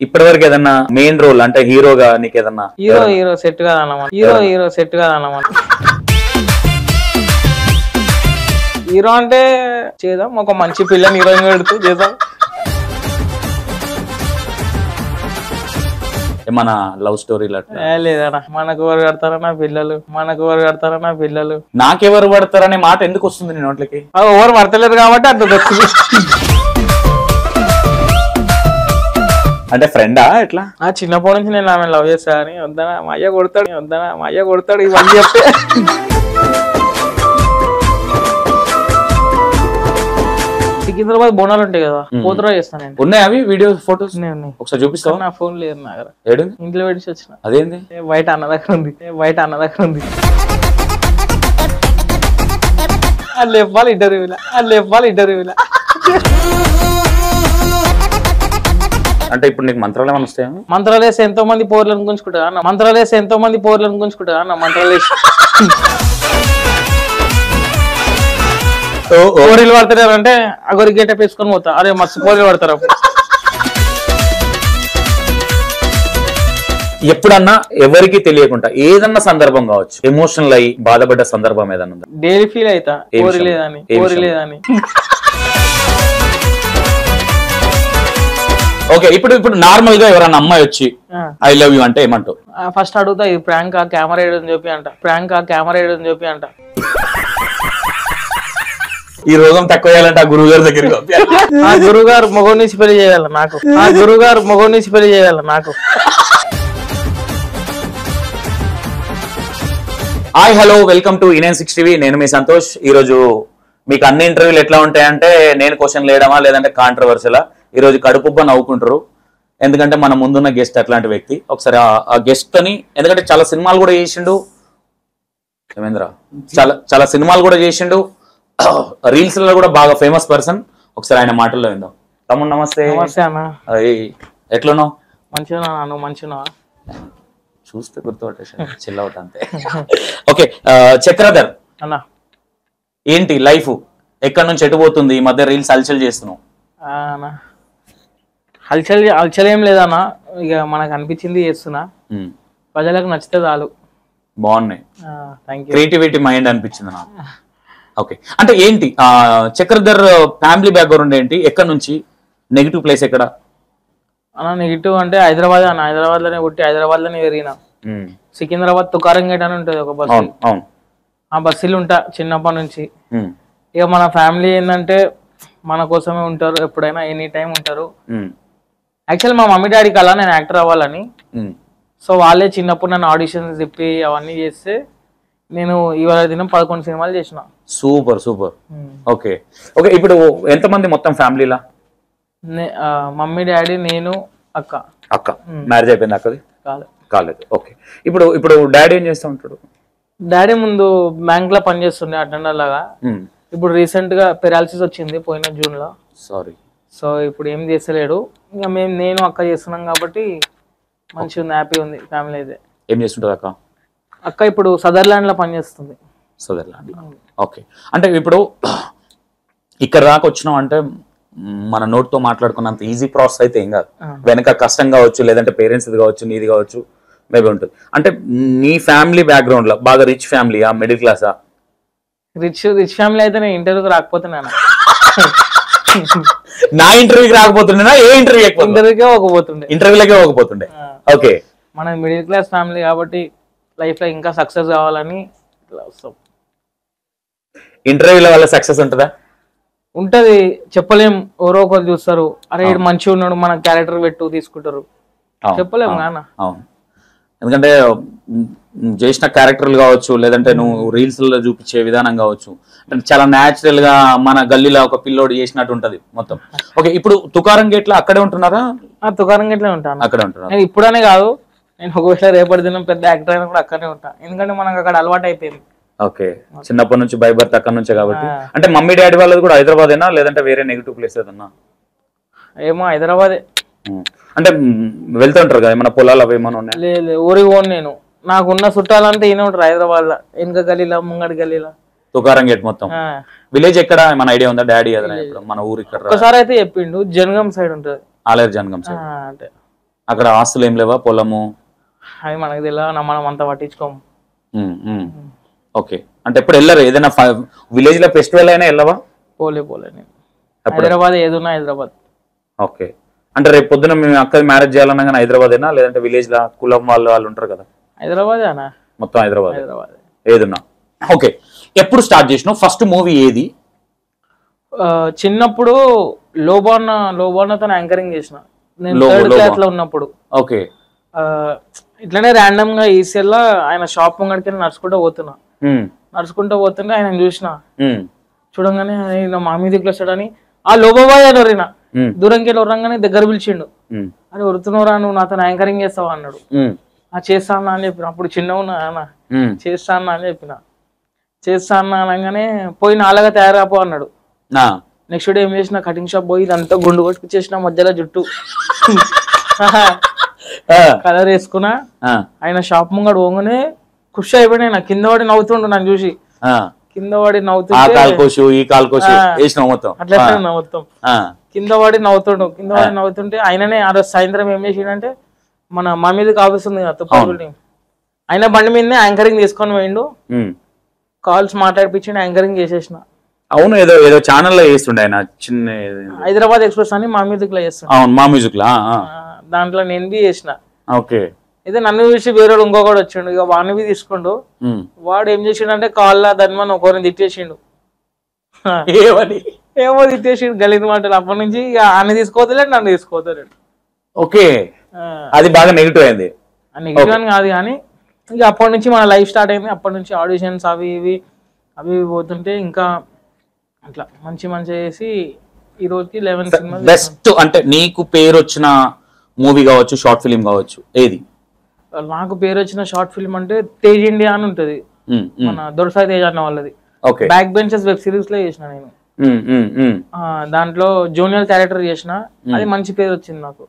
ఇప్పటి వరకు ఏదన్నా మెయిన్ రోల్ అంటే హీరోగా నీకు ఏదన్నా? హీరో సెట్ కాదన్నమాట. హీరో సెట్ కాదన్నమాట. హీరో అంటే చేద్దాం, ఒక మంచి పిల్లని హీరోయిన్ పెడుతూ చేద్దాం. ఏమన్నా లవ్ స్టోరీలు అట్లా? లేదన్నా, మనకు ఎవరు కడతారన్నా పిల్లలు, మనకు ఎవరు కడతారన్నా పిల్లలు. నాకెవరు పడతారనే మాట ఎందుకు వస్తుంది నీ నోట్లకి? ఎవరు పడతలేరు కాబట్టి అట్లా వస్తుంది. అంటే ఫ్రెండా ఎట్లా? చిన్నప్పటి నుంచి నేను ఆమె లవ్ చేస్తా అని, వద్దనా మా అయ్య కొడతాడు ఇవన్నీ చెప్తే. సికింద్రాబాద్ బోనాలు ఉంటాయి కదా, పోతురా చేస్తాను. ఉన్నాయి అవి వీడియో ఫోటోస్? ఒకసారి చూపిస్తావా? నా ఫోన్ లేదు నా దగ్గర. ఏడు ఇంట్లో పెట్టి వచ్చిన. అదేంది? బయట అన్న దగ్గర ఉంది. అది లేపాలి ఇంటర్వ్యూలా. అంటే ఇప్పుడు నీకు మంత్రాలు ఏమైనా వస్తాయా? మంత్రాలేసి ఎంతో మంది పోర్లను గుంజుకుంటా అన్న. పోరీలు పడతారు అంటే అగొరి గేట వేసుకొని పోతా. అరే మస్తు పోరీలు పడతారు. ఎప్పుడన్నా ఎవరికి తెలియకుండా ఏదన్నా సందర్భం కావచ్చు, ఎమోషనల్ అయ్యి బాధపడ్డ సందర్భం ఏదన్నా ఉందా? డైలీ ఫీల్ అవుతా, పోరీ లేదని. ఓకే, ఇప్పుడు నార్మల్ గా ఎవరన్నా అమ్మాయి వచ్చి ఐ లవ్ యూ అంటే ఏమంటావు? ఫస్ట్ అడుగుతా, ఇది ప్రాంక్ కెమెరా ఏడని చెప్పి అంట. ఈ రోగం తక్కువ చేయాలంటే ఆ గురువు గారి దగ్గరికి ఆ గురుగారు మొగం నుంచి పెళ్లి చేయాలి నాకు. హాయ్ హలో, వెల్కమ్ టు ఇన్6 టీవీ. నేను మీ సంతోష్. ఈ రోజు మీకు అన్ని ఇంటర్వ్యూలు ఎట్లా ఉంటాయంటే నేను క్వశ్చన్ లేయడమా లేదంటే కాంట్రవర్సీలా? ఈ రోజు కడుపుబ్బ నవ్వుకుంటారు, ఎందుకంటే మన ముందున్న గెస్ట్ అట్లాంటి వ్యక్తి. ఒకసారి ఆ గెస్ట్ అని, ఎందుకంటే చాలా సినిమాలు కూడా చేసిండు దేవేంద్ర, చాలా సినిమాలు కూడా చేసిండు, రీల్స్ లో కూడా బాగా ఫేమస్ పర్సన్. ఒకసారి ఆయన మాటల్లో విందాం. తమ్ముడు నమస్తే. అన్న, ఎట్లున్నావు? మంచిగా చూస్తే గుర్తుపట్టేసి చిల్ అవుట్ అంతే. ఓకే, చక్రధర్ అన్న, ఏంటి లైఫ్ ఎక్కడి నుంచి ఎటు పోతుంది? ఈ మధ్య రీల్స్ హల్చల్ చేస్తున్నావు. హల్చల్ ఏం లేదన్న, ఇక మనకు అనిపించింది చేస్తున్నా, ప్రజలకు నచ్చితే చాలు. బాగున్నాయి, క్రియేటివిటీ మైండ్ అనిపించింది నాకు. ఓకే, అంటే ఏంటి చక్రధర్ ఫ్యామిలీ బ్యాక్గ్రౌండ్ ఏంటి? ఎక్కడి నుంచి? నెగిటివ్ ప్లేస్ ఎక్కడ అన్న? నెగిటివ్ అంటే హైదరాబాద్ అన్న. హైదరాబాద్ లోనే పుట్టి హైదరాబాద్ లోనే పెరిగిన. సికింద్రాబాద్ తుకారం గేట్ అని ఉంటది ఒక బస్సు. ఆ బస్సులు ఉంటా చిన్నప్పటి నుంచి. ఇక మన ఫ్యామిలీ ఏంటంటే మన కోసమే ఉంటారు, ఎప్పుడైనా ఎనీ టైం ఉంటారు. యాక్చువల్ మా మమ్మీ డాడీకి అలా నేను యాక్టర్ అవ్వాలని, సో వాళ్ళే చిన్నప్పుడు నన్ను ఆడిషన్స్ తిప్పి అవన్నీ చేస్తే నేను ఇవాళ దినం 11 సినిమాలు చేసిన. సూపర్. ఓకే, ఇప్పుడు ఎంతమంది మొత్తం ఫ్యామిలీలా? మమ్మీ డాడీ నేను అక్క. మ్యారేజ్ అయిపోయింది? అక్కది కాలేదు. ఓకే, ఇప్పుడు డాడీ ఏం చేస్తూ ఉంటాడు? డాడీ ముందు బ్యాంక్ లో పనిచేస్తుండే అటెండర్ లాగా. ఇప్పుడు రీసెంట్ గా పెరాలసిస్ వచ్చింది పోయిన జూన్ లో. సారీ. సో ఇప్పుడు ఏం చేస్తలేడు. ఇంకా నేను అక్క చేస్తున్నాం కాబట్టి మంచిగా ఉంది, హ్యాపీ ఉంది ఫ్యామిలీ అయితే. ఏం చేస్తుంటారు అక్క? అక్క ఇప్పుడు సదర్లాండ్ లో పనిచేస్తుంది. సదర్లాండ్. ఓకే, అంటే ఇప్పుడు ఇక్కడ దాకా వచ్చినాం అంటే మన నోట్తో మాట్లాడుకున్నంత ఈజీ ప్రాసెస్ అయితే ఏం కాదు. వెనక కష్టం కావచ్చు, లేదంటే పేరెంట్స్ ఇది కావచ్చు, నీది కావచ్చు, మేబీ ఉంటుంది. అంటే నీ ఫ్యామిలీ బ్యాక్గ్రౌండ్ లో బాగా రిచ్ ఫ్యామిలీయా, మిడిల్ క్లాసా? రిచ్ ఫ్యామిలీ అయితే నేను ఇంటర్వ్యూకి రాకపోతున్నాను. నా ఇంటర్వ్యూకి రాకపోతున్నా? ఏ ఇంటర్వ్యూలకే పోకపోతుండే. ఓకే, మన మిడిల్ క్లాస్ ఫ్యామిలీ కాబట్టి లైఫ్ లో ఇంకా సక్సెస్ కావాలని వస్తాం. ఇంటర్వ్యూల వల్ల సక్సెస్ ఉంటుందా? ఉంటది, చెప్పలేం. ఎవరో ఒకరు చూస్తారు, అరే ఇడు మంచిగా ఉన్నాడు, మన క్యారెక్టర్ పెట్టు తీసుకుంటారు, చెప్పలేము నాన్న. అవును, ఎందుకంటే చేసిన క్యారెక్టర్లు కావచ్చు, లేదంటే నువ్వు రీల్స్ లో చూపించే విధానం కావచ్చు, అంటే చాలా న్యాచురల్ గా మన గల్లీలో ఒక పిల్లోడు చేసినట్టు ఉంటది మొత్తం. ఓకే, ఇప్పుడు తుకారం గేట్ లో అక్కడే ఉంటున్నారా? తుకారం గేట్ లో ఉంటాను. అక్కడే ఉంటున్నా. నేను ఇప్పుడనే కాదు, నేను ఒకవేళ రేపటి దినం పెద్ద యాక్టర్ అయినా కూడా అక్కడే ఉంటా, ఎందుకంటే మనకు అక్కడ అలవాటు అయిపోయింది. ఓకే, చిన్నప్పటి నుంచి బై బర్త్ అక్కడ నుంచే కాబట్టి. అంటే మమ్మీ డాడీ వాళ్ళది కూడా హైదరాబాద్ ఏనా, లేదంటే వేరే నెగిటివ్ ప్లేస్ ఏదన్నా? ఏమో హైదరాబాదే. అంటే వెళ్తూ ఉంటారు కదా, ఏమన్నా పొలాలు అవి ఏమన్నా ఉన్నాయి? లేదు, ఊరికి పోను నేను. నాకున్న చుట్టాలంటే ఈయన ఉంటారు హైదరాబాద్ లో, వెనక గల్లీలా ముంగడి గల్లీలా. తుకారం గేట్ మొత్తం విలేజ్ ఎక్కడ మన ఐడియా ఉందా? డాడీ మన ఊరు ఇక్కడ ఒకసారి అయితే చెప్పిండు, జనగం సైడ్ ఉంటది. ఆలేరు జనగం సైడ్. అంటే అక్కడ ఆస్తులు ఏం లేవా, పొలము? అది మనకు తెలియదు, మనం అంతా పట్టించుకోము. ఓకే, అంటే ఎప్పుడు వెళ్ళరు? ఏదైనా విలేజ్ లో ఫెస్టివల్ అయినా వెళ్ళవా? పోలే నేను హైదరాబాద్, ఏదున్నా హైదరాబాద్. ఓకే, అంటే రేపు పొద్దున మేము అక్క మ్యారేజ్ చేయాలన్నా కానీ హైదరాబాద్ అయినా, లేదంటే విలేజ్ లా కులం వాళ్ళు ఉంటారు కదా? హైదరాబాద్ అన్న, మొత్తం హైదరాబాద్. హైదరాబాద్ ఏదున్నా. ఓకే, ఎప్పుడు స్టార్ట్ చేసినావు? ఫస్ట్ మూవీ ఏది? చిన్నప్పుడు లోబాన్నతో యాంకరింగ్ చేసిన నేను, థర్డ్ క్లాస్ లో ఉన్నప్పుడు. ఓకే, ఇట్లనే ర్యాండమ్ గా ఈసీఎల్ ఆయన షాప్ ముంగడికి నడుచుకుంటూ పోతున్నా. నడుచుకుంటూ పోతుంటే ఆయన చూసిన, చూడంగానే ఆయన మా మీద వస్తాడని ఆ లోబాబాయ్ అని వరినా, దూరంకి వెళ్ళి వరంగానే దగ్గర పిలిచిండు. అని వరుతున్నారా, నువ్వు నాతో యాంకరింగ్ చేస్తావా అన్నాడు. చేస్తా అన్నా అని చెప్పిన. అప్పుడు చిన్న ఉన్నా అన్న, చేస్తా అన్నా అని చెప్పిన. చేస్తా అన్నా అనగానే పోయి నాలుగా తయారాపో అన్నాడు. నెక్స్ట్ డే ఏం చేసిన, కటింగ్ షాప్ పోయి ఇదంతా గుండు కొట్టుకొచ్చేసిన, మధ్యలో జుట్టు కలర్ వేసుకున్నా. ఆయన షాప్ ముంగడు పోగానే ఖుషి అయిపోయినా, నా కింద పడి నవ్వుతుండు నన్ను చూసి. కింద పడి నవ్వుతుంటే అట్లా మొత్తం కింద పడి నవ్వుతుంటే ఆయననే ఆ రోజు సాయంత్రం ఏం చేసిండంటే, మన మా మీదకి ఆపిస్తుంది కదా తుప్పటి, ఆయన బండి మీదనే యాంకరింగ్ తీసుకొని పోయిండు. కాల్స్ మాట్లాడిపించి యాంకరింగ్ చేసేసిన. అవును, ఏదో ఏదో ఛానల్ లో చేస్తుండే ఆయన, చిన్న హైదరాబాద్ ఎక్స్ప్రెస్ అని మా మ్యూజిక్ లో చేస్తుండే. అవును, మా మ్యూజిక్ లో. దాంట్లో నేను బి చేసిన. ఓకే, అయితే నన్ను చూసి వేరే ఇంకొకడు వచ్చిండు, ఇక వాడిని బి తీసుకుండు. వాడు ఏం చేసిండు, కాళ్ళ ధన్మని ఒకరిని తిట్టేసిండు. ఏమో తిట్టేసిండు గలీజ్ మాటలు. అప్పటి నుంచి ఇక ఆయన తీసుకోవద్దులేడు, నన్ను తీసుకోవద్దులేడు. ఓకే, అది బాగా నెగిటివ్ అయింది. నెగిటివ్ అని కాదు కానీ ఇక అప్పటి నుంచి మన లైఫ్ స్టార్ట్ అయింది. అప్పటి నుంచి ఆడిషన్స్ అవి ఇవి పోతుంటే ఇంకా అట్లా మంచి చేసి ఈ రోజుకి 11 సినిమాలు. బెస్ట్ అంటే నీకు పేరు వచ్చిన మూవీ కావచ్చు, షార్ట్ ఫిలిం కావచ్చు, ఏది? నాకు పేరు వచ్చిన షార్ట్ ఫిల్మ్ అంటే తేజ్ ఇండియా అని ఉంటది, మన దొరసాయి తేజ్ అన్న వాళ్ళది. బ్యాక్ బెంచెస్ వెబ్ సిరీస్ లో చేసిన నేను. దాంట్లో జూనియర్ క్యారెక్టర్ చేసిన, అది మంచి పేరు వచ్చింది నాకు.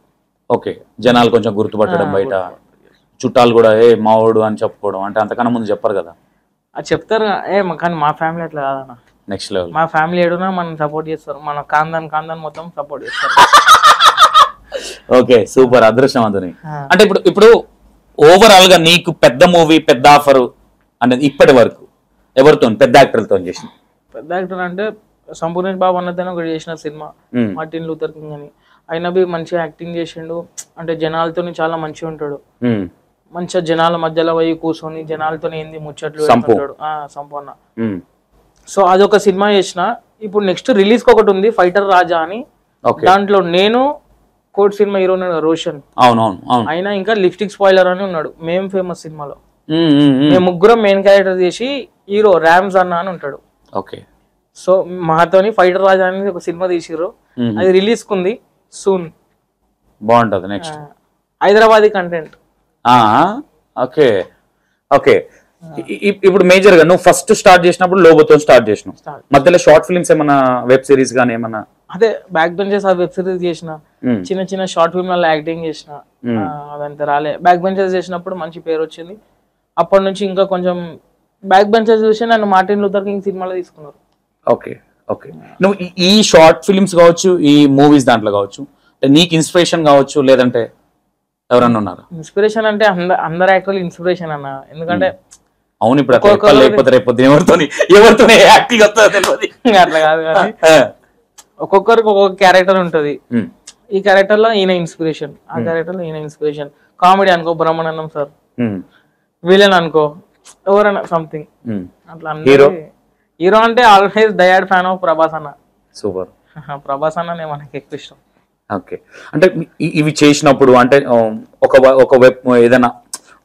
ఓకే, జనాలు కొంచెం గుర్తుపట్టడం, బయట చుట్టాలు కూడా ఏ మావాడు అని చెప్పుకోవడం, అంటే అంతకన్నా ముందు చెప్పరు కదా? అది చెప్తారు కానీ మా ఫ్యామిలీ అట్లా కాదన్న. Next level. మా ఫ్యామిలీ ఏడున్నా మనం సపోర్ట్ చేస్తారు, మన కాందాన్ మొత్తం సపోర్ట్ చేస్తారు. ఓకే, సూపర్, అదృష్టం అందుని. అంటే ఇప్పుడు ఓవరాల్ గా నీకు పెద్ద మూవీ, పెద్ద ఆఫర్ అనేది ఇప్పటి వరకు ఎవరితో, పెద్ద యాక్టర్లతో చేసిన? పెద్ద యాక్టర్ అంటే సంపూర్ణేష్ బాబు అన్నతోనే ఒకటి చేసిన సినిమా, మార్టిన్ లూథర్ కింగ్ అని. ఆయన బి మంచిగా యాక్టింగ్ చేసిండు, అంటే జనాలతో చాలా మంచిగా ఉంటాడు. మంచిగా జనాల మధ్యలో పోయి కూర్చొని జనాలతో ఏంది ముచ్చట్లు పెట్టుకుంటాడు సంపూర్ణ. సో అదొక సినిమా చేసిన. ఇప్పుడు నెక్స్ట్ రిలీజ్ ఒకటి ఉంది, ఫైటర్ రాజా అని. దాంట్లో నేను కోట్ సినిమా హీరో రోషన్, ఆయన ఇంకా లిప్స్టిక్ స్పాయిలర్ అని ఉన్నాడు. మేము ఫేమస్ సినిమాలో మేము ముగ్గురం మెయిన్ క్యారెక్టర్ చేసి, హీరో ర్యామ్స్ అన్న అని ఉంటాడు. సో మాతోని ఫైటర్ రాజా అనేది ఒక సినిమా తీసిర్రు, అది రిలీజ్ కుంది సూన్. బాగుంటది. Next Hyderabadi content. Okay okay, ఇప్పుడు మేజర్ గా నువ్వు ఫస్ట్ స్టార్ట్ చేసినప్పుడు లోబోతో స్టార్ట్ చేసినావు, మధ్యలో షార్ట్ ఫిల్మ్స్ ఏమన్నా, వెబ్ సిరీస్ గానీ ఏమన్నా? అదే బ్యాక్ బెంచెస్ ఆ వెబ్ సిరీస్ చేసిన, చిన్న షార్ట్ ఫిల్మ్ లో యాక్టింగ్ చేసిన, అదంతా రాలే. బ్యాక్ బెంచెస్ చేసినప్పుడు మంచి పేరు వచ్చింది. అప్పటి నుంచి ఇంకా కొంచెం బ్యాక్ బెంచెస్ చూసి నన్ను మార్టిన్ లూథర్ కింగ్ సినిమాలో తీసుకున్నారు. ఓకే ఓకే, నువ్వు ఈ షార్ట్ ఫిల్మ్స్ కావచ్చు, ఈ మూవీస్ దాంట్లో కావచ్చు, నీకు ఇన్స్పిరేషన్ కావచ్చు, లేదంటే ఎవరన్నా ఉన్నారు? ఇన్స్పిరేషన్ అంటే అందరు యాక్టర్లు ఇన్స్పిరేషన్ అన్న, ఎందుకంటే అవును ఇప్పుడు లేకపోతే రేపు ఎవరితో యాక్టింగ్ వస్తుంది అట్లా కాదు కానీ ఒక్కొక్కరికి ఒక్కొక్క క్యారెక్టర్ ఉంటది. ఈ క్యారెక్టర్ లో ఈయన ఇన్స్పిరేషన్, ఆ క్యారెక్టర్ లో ఈయన ఇన్స్పిరేషన్. కామెడీ అనుకో బ్రహ్మానందం సార్, విలన్ అనుకో ఎవరైనా సంథింగ్ అట్లా. హీరో అంటే ఆల్వేస్ డయాడ్ ఫ్యాన్ ఆఫ్ ప్రభాస్ అన్న. సూపర్, ప్రభాస్ అన్న మనకి ఎక్కువ ఇష్టం. ఓకే, అంటే ఇవి చేసినప్పుడు అంటే ఒక వెబ్ ఏదైనా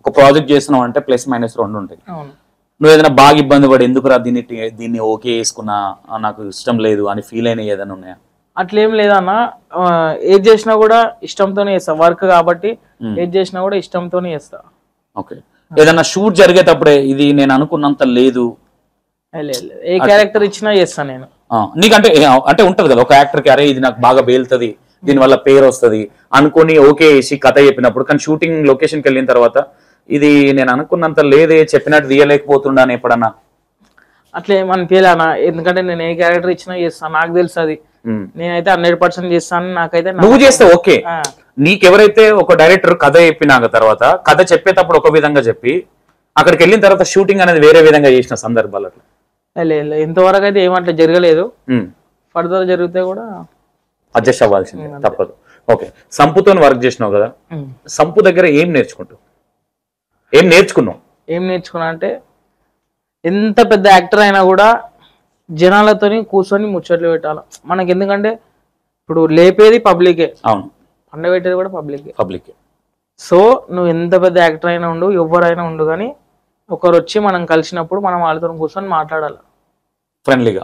ఒక ప్రాజెక్ట్ చేస్తున్నావు అంటే ప్లస్ మైనస్ రెండు ఉంటాయి. నువ్వు ఏదైనా బాగా ఇబ్బంది పడి ఎందుకురా దీన్ని ఓకే వేసుకున్నా, నాకు ఇష్టం లేదు అని ఫీల్ అయినా ఏదైనా ఉన్నాయా? అట్లేం లేదన్న, ఏది చేసినా కూడా ఇష్టంతోనే చేస్తా. వర్క్ కాబట్టి ఏది చేసినా కూడా ఇష్టంతోనే చేస్తా. ఓకే, ఏదైనా షూట్ జరిగేటప్పుడే ఇది నేను అనుకున్నంత లేదు, ఏ క్యారెక్టర్ ఇచ్చినా చేస్తా నేను. నీకంటే అంటే ఉంటది కదా ఒక యాక్టర్కి, అరే ఇది నాకు బాగా బేలుతుంది, దీనివల్ల పేరు వస్తుంది అనుకుని ఓకే వేసి కథ చెప్పినప్పుడు, కానీ షూటింగ్ లొకేషన్కి వెళ్ళిన తర్వాత ఇది నేను అనుకున్నంత లేదే, చెప్పినట్టు తీయలేకపోతుండా అని ఎప్పుడన్నా? అట్లా ఏమనిపించలేనా, ఎందుకంటే నేను ఏ క్యారెక్టర్ ఇచ్చినా చేస్తాను, నాకు తెలుసు అది నేనైతే 100% చేస్తాను. నాకైతే నువ్వు చేస్తావు ఓకే. నీకెవరైతే ఒక డైరెక్టర్ కథ చెప్పినాక తర్వాత కథ చెప్పేటప్పుడు ఒక విధంగా చెప్పి అక్కడికి వెళ్ళిన తర్వాత షూటింగ్ అనేది వేరే విధంగా చేసిన సందర్భాలు లేదు, ఇంతవరకు అయితే ఏమంటే జరగలేదు. ఫర్దర్ జరిగితే కూడా అడ్జస్ట్ అవ్వాల్సిందే, తప్పదు. ఓకే, సంపుతో వర్క్ చేసినావు కదా, సంపు దగ్గర ఏం నేర్చుకుంటావు? ఏం నేర్చుకున్నా అంటే ఎంత పెద్ద యాక్టర్ అయినా కూడా జనాలతోని కూర్చొని ముచ్చట్లు పెట్టాలి మనకి. ఎందుకంటే ఇప్పుడు లేపేది పబ్లికే, అవును, పండ పెట్టేది కూడా పబ్లికే. సో నువ్వు ఎంత పెద్ద యాక్టర్ అయినా ఉండు, ఎవరైనా ఉండు, కానీ ఒకరు వచ్చి మనం కలిసినప్పుడు మనం వాళ్ళతో కూర్చొని మాట్లాడాలి ఫ్రెండ్లీగా.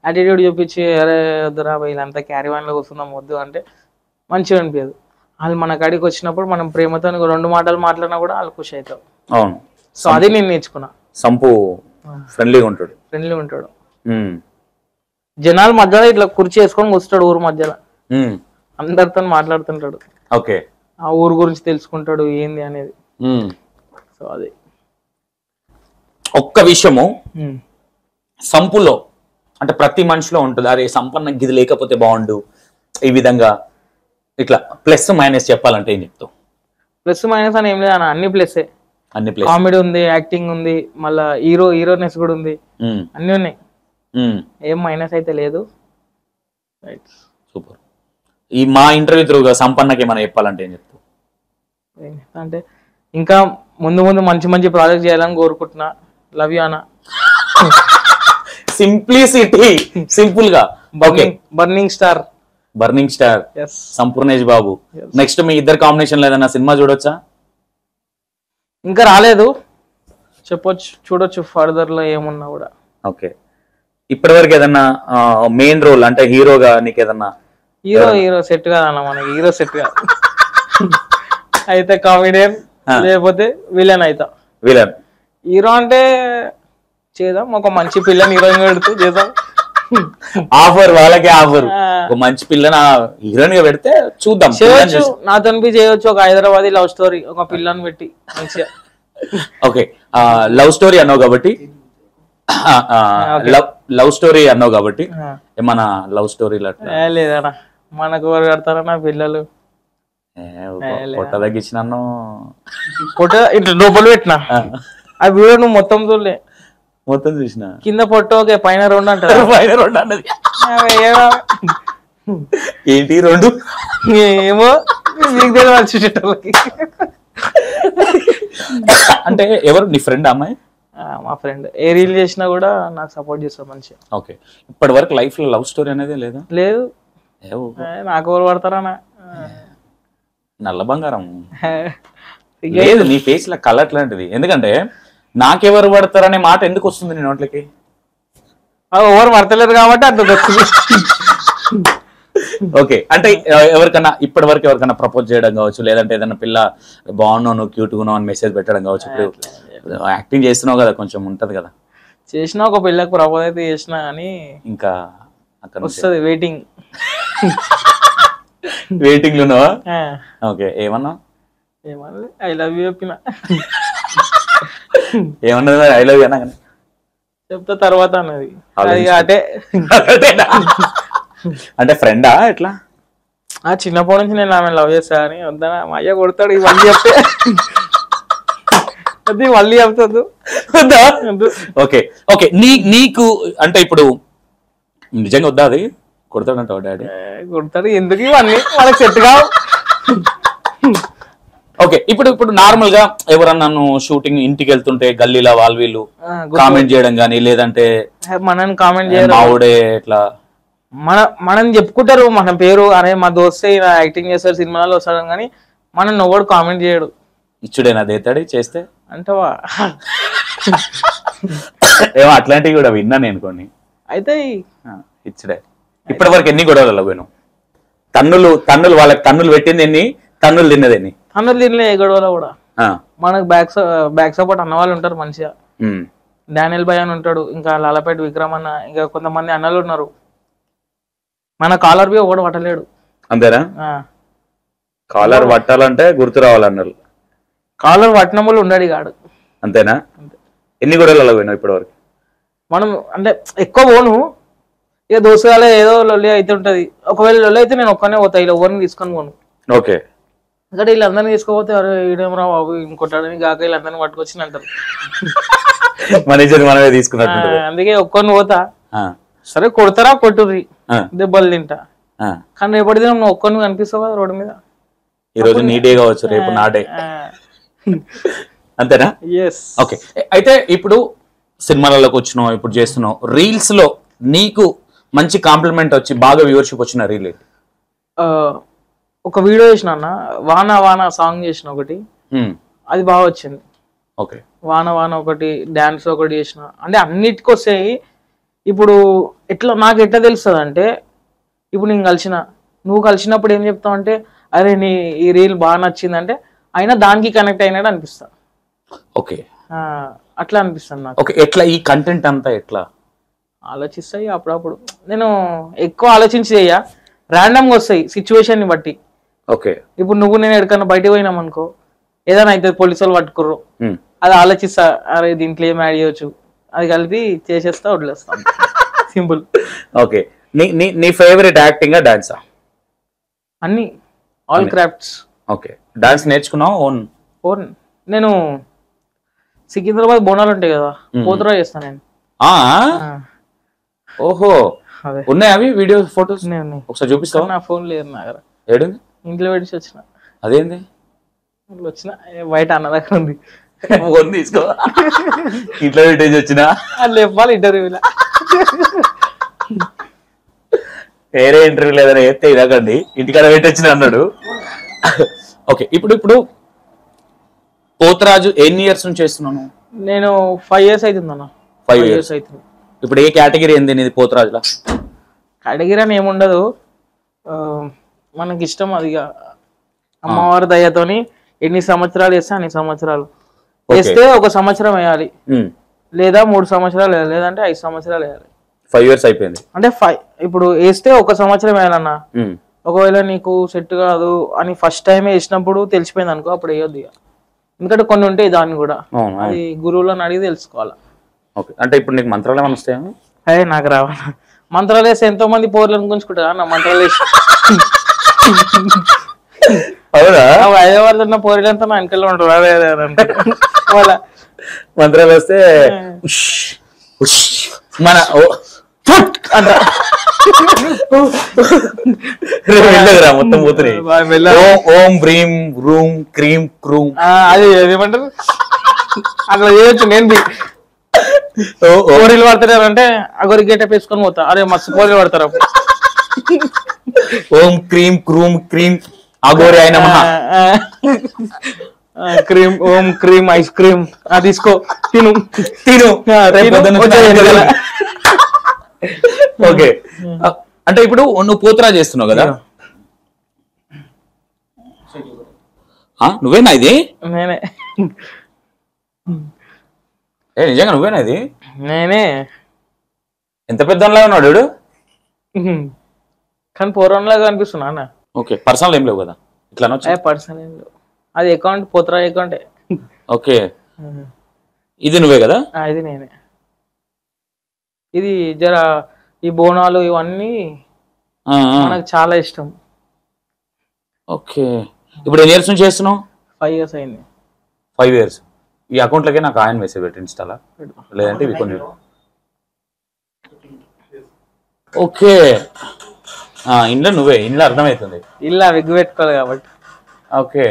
యాటిట్యూడ్ చూపించి అరే వద్దురా వీళ్ళంతా క్యారీ వాన్ లో కూర్చుందాం వద్దు అంటే మంచిగా అనిపించదు. వాళ్ళు మన కాడికి వచ్చినప్పుడు మనం ప్రేమతో 2 మాటలు మాట్లాడినా కూడా వాళ్ళు ఖుషి అవుతావు. అవును, సో అది నేను నేర్చుకున్నా. సంపు ఫ్రెండ్లీగా ఉంటాడు. జనాల మధ్యలో ఇట్లా కుర్చీ వేసుకొని కూర్చుంటాడు, ఊరు మధ్యలో అందరితో మాట్లాడుతుంటాడు. ఓకే, ఆ ఊరు గురించి తెలుసుకుంటాడు ఏంది అనేది. సో అది ఒక్క విషయము సంపులో అంటే ప్రతి మనిషిలో ఉంటుంది, అరే సంపన్న గిది లేకపోతే బాగుండు, ఈ విధంగా ఇట్లా ప్లస్ మైనస్ చెప్పాలంటే ఏం చెప్తావు? ప్లస్ మైనస్ అని ఏం లేదు అన్న, అన్ని ప్లస్. కామెడీ ఉంది, యాక్టింగ్ ఉంది, మళ్ళా హీరోనెస్ కూడా ఉంది, అన్ని ఉన్నాయి. ఏం మైనస్ అయితే లేదు. సూపర్. ఈ మా ఇంటర్వ్యూ త్రూగా సంపన్నకి ఏమైనా చెప్పాలంటే ఏం చెప్తావు? అంటే ఇంకా ముందు మంచి ప్రాజెక్ట్ చేయాలని కోరుకుంటున్నా. లవ్ యూ అన్న. సింప్లిసిటీ, సింపుల్ గా. Burning star Sampoornesh Babu. Next మీ ఇద్దరు కాంబినేషన్ ఏదైనా సినిమా చూడొచ్చా? ఇంకా రాలేదు, చూడొచ్చు ఫర్దర్ లో ఏమున్నా కూడా. ఓకే, ఇప్పటి వరకు ఏదన్నా మెయిన్ రోల్ అంటే హీరోగా నీకు ఏదన్నా? హీరో సెట్ కాదన్న మనకి, హీరో సెట్ కాదు. అయితే కామెడియన్ లేకపోతే విలన్ అవుతా. విలన్. హీరో అంటే చేద్దాం, ఒక మంచి పిల్లని హీరోయిన్ పెడుతూ చేద్దాం. ఆఫర్ వాళ్ళకే ఆఫర్, ఒక మంచి పిల్లని హీరోయిన్ గా పెడితే చూద్దాం. చేయొచ్చు, నాతో చేయొచ్చు. ఒక హైదరాబాద్ లవ్ స్టోరీ, ఒక పిల్లని పెట్టి మంచిగా. ఓకే, లవ్ స్టోరీ అన్నావు కాబట్టి ఏమన్నా లవ్ స్టోరీ లేదన్నా మనకు ఎవరు కడతారన్నా పిల్లలు? పొట్ట తగ్గించినాను, పొట్ట ఇట్లా లోపల పెట్టినా. ఆ వీడియో నువ్వు మొత్తం చూడలే? మొత్తం చూసిన. కింద పొట్ట ఓకే, పైన 2 అంటారు. పైన 2 అన్నది ఏంటి 2? ఏమో మీకు తెలియదు. అంటే ఎవరు నీ ఫ్రెండ్ అమ్మాయి? మా ఫ్రెండ్. ఏ రీల్ చేసినా కూడా నాకు సపోర్ట్ చేస్తాడు మంచిగా. ఓకే, ఇప్పటి వరకు లైఫ్ లో లవ్ స్టోరీ అనేది లేదా? లేదు. నాకు ఎవరు పడతారా? నల్ల బంగారం లేదు నీ ఫేస్ లో కలర్ లాంటిది. ఎందుకంటే నాకెవరు పడతారనే మాట ఎందుకు వస్తుంది నీ నోట్లకి? ఎవరు పడతలేరు కాబట్టి అంత వస్తుంది. ఓకే, అంటే ఎవరికన్నా ఇప్పటి వరకు ఎవరికన్నా ప్రపోజ్ చేయడం కావచ్చు, లేదంటే ఏదైనా పిల్ల బాగున్నావు నువ్వు క్యూట్ గా అని మెసేజ్ పెట్టడం కావచ్చు. ఇప్పుడు యాక్టింగ్ చేస్తున్నావు కదా, కొంచెం ఉంటది కదా. చేసినా ఒక పిల్లకి ప్రపోజ్ అయితే చేసినా కానీ ఇంకా అక్కడ వస్తుంది. వెయిటింగ్ లో ఉన్నావా? ఓకే, ఏమన్నా? ఐ లవ్ యూ చెప్పిన. ఏమన్నది? ఐ లవ్ యూ అన్నా చెప్తా తర్వాత అన్నది. అంటే ఫ్రెండా ఎట్లా? చిన్నప్పటి నుంచి నేను ఆమె లవ్ చేస్తా అని వద్దా మా అయ్య కొడతాడు ఇవన్నీ చెప్తే. అది మళ్ళీ చెప్తాడు. ఓకే ఓకే, నీకు అంటే ఇప్పుడు నిజంగా వద్దా? అది కొడతాడు అంటావు డాడీ? కొడతాడు. ఎందుకు ఇవన్నీ వాళ్ళకి సెట్ కావు. ఓకే, ఇప్పుడు నార్మల్ గా ఎవరన్నా షూటింగ్ ఇంటికి వెళ్తుంటే గల్లీలో వాళ్ళు వీళ్ళు కామెంట్ చేయడం గానీ, లేదంటే మనం కామెంట్ చేయడం మావుడే ఇట్లా మనం చెప్పుకుంటారు మన పేరు, అరే మా దోస్తే ఇలా యాక్టింగ్ చేస్తారు సినిమాలో వస్తాడు, కానీ మనం ఎవడు కామెంట్ చేయడు. ఇచ్చుడేనా దేతాడు చేస్తే అంటవా? ఏమో అట్లాంటివి కూడా విన్నా నేను కొన్ని. అయితే ఇచ్చుడే. ఇప్పటి వరకు ఎన్ని గొడవలు పోయినావు? తన్నులు వాళ్ళకి తన్నులు పెట్టింది ఎన్ని, తన్నులు తిన్నది ఎన్ని? తన్నులు తినలే ఏ గొడవలో కూడా. మనకు బ్యాక్ సపోర్ట్ అన్న వాళ్ళు ఉంటారు మంచిగా. డానియల్ భాయ్ అని ఉంటాడు, ఇంకా లాలపేట విక్రమ్ అన్న, ఇంకా కొంతమంది అన్నలు ఉన్నారు. మన కాలర్ బి ఒకటి పట్టలేడు. అంతేనా? కాలర్ పట్టాలంటే గుర్తు రావాలన్నారు. కాలర్ పట్టిన వాళ్ళు ఉండడు కాడు. అంతేనా? ఎన్ని గొడవలు పోయినావు ఇప్పటి వరకు? మనం అంటే ఎక్కువ పోను, ఇక దోసగాలే ఏదో లొల్లి అయితే ఉంటది. ఒకవేళ లొల్లి అయితే నేను ఒక్కనే పోతా, ఇలా ఎవరిని తీసుకొని పోను. ఓకే. ఎందుకంటే వీళ్ళందరినీ తీసుకోపోతే అరే ఈడేమరా బాబు ఇంకొట్టాడని కాక వీళ్ళందరినీ పట్టుకొచ్చి అంటారు. మేనేజర్ మనమే తీసుకున్నట్టు. అందుకే ఒక్కరిని పోతా. సరే కొడతారా కొట్టుర్రి, దెబ్బలు తింటా. కానీ రేపటి దినం నువ్వు ఒక్కరిని కనిపిస్తావు కదా రోడ్డు మీద. ఈ రోజు నీ డే కావచ్చు, రేపు నా డే. అంతేనా? ఓకే. అయితే ఇప్పుడు సినిమాలలోకి వచ్చినావు, ఇప్పుడు చేస్తున్నావు. రీల్స్ లో నీకు మంచి కాంప్లిమెంట్ వచ్చి బాగా వ్యూవర్షిప్ వచ్చిన రీల్? ఒక వీడియో చేసిన అన్న, వాన వాన సాంగ్ చేసిన ఒకటి, అది బాగా వచ్చింది. ఓకే. వాన వాన ఒకటి, డాన్స్ ఒకటి చేసిన. అంటే అన్నిటికి వస్తాయి. ఇప్పుడు ఎట్లా నాకు ఎట్లా తెలుస్తుంది అంటే, ఇప్పుడు నేను నువ్వు కలిసినప్పుడు ఏం చెప్తావు అంటే, అరే నీ ఈ రీల్ బాగా నచ్చింది అంటే అయినా దానికి కనెక్ట్ అయినాడు అనిపిస్తా. ఓకే. అట్లా అనిపిస్తుంది నాకు. ఓకే. ఎట్లా ఈ కంటెంట్ అంతా ఎట్లా ఆలోచిస్తాయి అప్పుడప్పుడు. నేను ఎక్కువ ఆలోచించి చెయ్య, ర్యాండమ్గా వస్తాయి సిచ్యువేషన్ ని బట్టి. ఓకే. ఇప్పుడు నువ్వు నేను ఎక్కడికన్నా బయటకు పోయినాం అనుకో, ఏదైనా అయితే పోలీసు వాళ్ళు పట్టుకుర్రు, అది ఆలోచిస్తా, అరే దీంట్లో ఏం యాడ్ చేయొచ్చు, అది కలిపి చేసేస్తా, వదిలేస్తా. సింపుల్. ఓకే. నీ ఫేవరెట్ యాక్టింగ్ డాన్సా? అన్ని, ఆల్ క్రాఫ్ట్స్. ఓకే. డాన్స్ నేర్చుకున్నావు? ఓన్. నేను సికింద్రాబాద్ బోనాలు ఉంటాయి కదా, పోతురా చేస్తాను నేను. ఓహో, ఉన్నాయి అవి వీడియో ఫోటోస్? ఒకసారి చూపిస్తావా? నా ఫోన్ లేదు నా దగ్గర. ఏడుంది? ఇంట్లో పెట్టి వచ్చిన. అదేంది? వచ్చిన బయట అన్న దగ్గర ఉంది. తీసుకో. ఇంట్లో పెట్టేసి వచ్చినా లేపాలి ఇంటర్వ్యూలో. వేరే ఇంటర్వ్యూ లేదని ఎత్తే ఇలాగండి, ఇంటికాడ పెట్టొచ్చిన అన్నాడు. ఓకే. ఇప్పుడు పోతరాజు ఎన్ని ఇయర్స్ నుంచి చేస్తున్నాను? నేను 5 years అవుతుంది అన్న. 5 years అవుతుంది. ఇప్పుడు ఏ కేటగిరీ ఏంది నీది పోతరాజులా? కేటగిరీ అని ఏముండదు, మనకి ఇష్టం అది. అమ్మవారి దయతోని ఎన్ని సంవత్సరాలు వేస్తే అన్ని సంవత్సరాలు వేస్తే, 1 సంవత్సరం వేయాలి, లేదా 3 సంవత్సరాలు వేయాలి, లేదంటే 5 సంవత్సరాలు వేయాలి. 5 years అయిపోయింది అంటే ఇప్పుడు వేస్తే 1 సంవత్సరం వేయాలన్నా. ఒకవేళ నీకు సెట్ కాదు అని ఫస్ట్ టైం వేసినప్పుడు తెలిసిపోయింది అనుకో, అప్పుడు వేయొద్దు. ఎందుకంటే కొన్ని ఉంటాయి దాన్ని కూడా, అది గురువులను అడిగి తెలుసుకోవాలి. ఓకే. అంటే ఇప్పుడు నీకు మంత్రాలు ఏమైనా వస్తాయా? అదే నాకు రావాలి. మంత్రాలు వేస్తే ఎంతో మంది పోర్లను గుంజుకుంటారు నా మంత్రాలు వేసి. హైదరాబాద్ ఉన్న పోరీలంతా నా వెనకాల ఉంటారు. అదే అదే వాళ్ళ మంత్రాలు వస్తే మన మొత్తం పోతున్నాయి. ఓం బ్రీం రూమ్ క్రీమ్ క్రూమ్, అది ఏమంటారు అట్లా చేయొచ్చు. నేను పోరీలు పడతారంటే అగోరి గేటప్ వేసుకొని పోతా, అరే మస్తు పోరీలు పడతారు. ఓం క్రీమ్ క్రూమ్ క్రీమ్ అగోరి అయిన క్రీమ్, ఓం క్రీమ్ ఐస్ క్రీమ్ తీసుకో, తిను తిను. ఓకే. అంటే ఇప్పుడు నువ్వు పోతరా చేస్తున్నావు కదా, నువ్వేనా ఇది? నేనే. నిజంగా నువ్వేనా ఇది? నేనే. ఎంత పెద్దలా ఉన్నాడు కానీ పూర్వంలాగా అనిపిస్తున్నా అన్న. ఓకే. పర్సనల్ ఏం లేవు కదా ఇట్లా? పర్సనల్ ఏం లేవు, అది అకౌంట్ పోతరా అకౌంటే. ఓకే. ఇది నువ్వే కదా? ఇది నేనే. ఇది జర ఈ బోనాలు ఇవన్నీ నాకు చాలా ఇష్టం. ఓకే. ఇప్పుడు ఎన్ని ఇయర్స్ నుంచి చేస్తున్నావు? 5 years అయింది. 5 years. ఈ అకౌంట్లకే నాకు ఆయన మెసేజ్ పెట్టి ఇన్స్టాలా, లేదంటే ఇవి కొన్ని. ఓకే. ఇంట్లో నువ్వే, ఇంట్లో అర్థమవుతుంది, ఇలా విగ్గు పెట్టుకోవాలి కాబట్టి. ఓకే.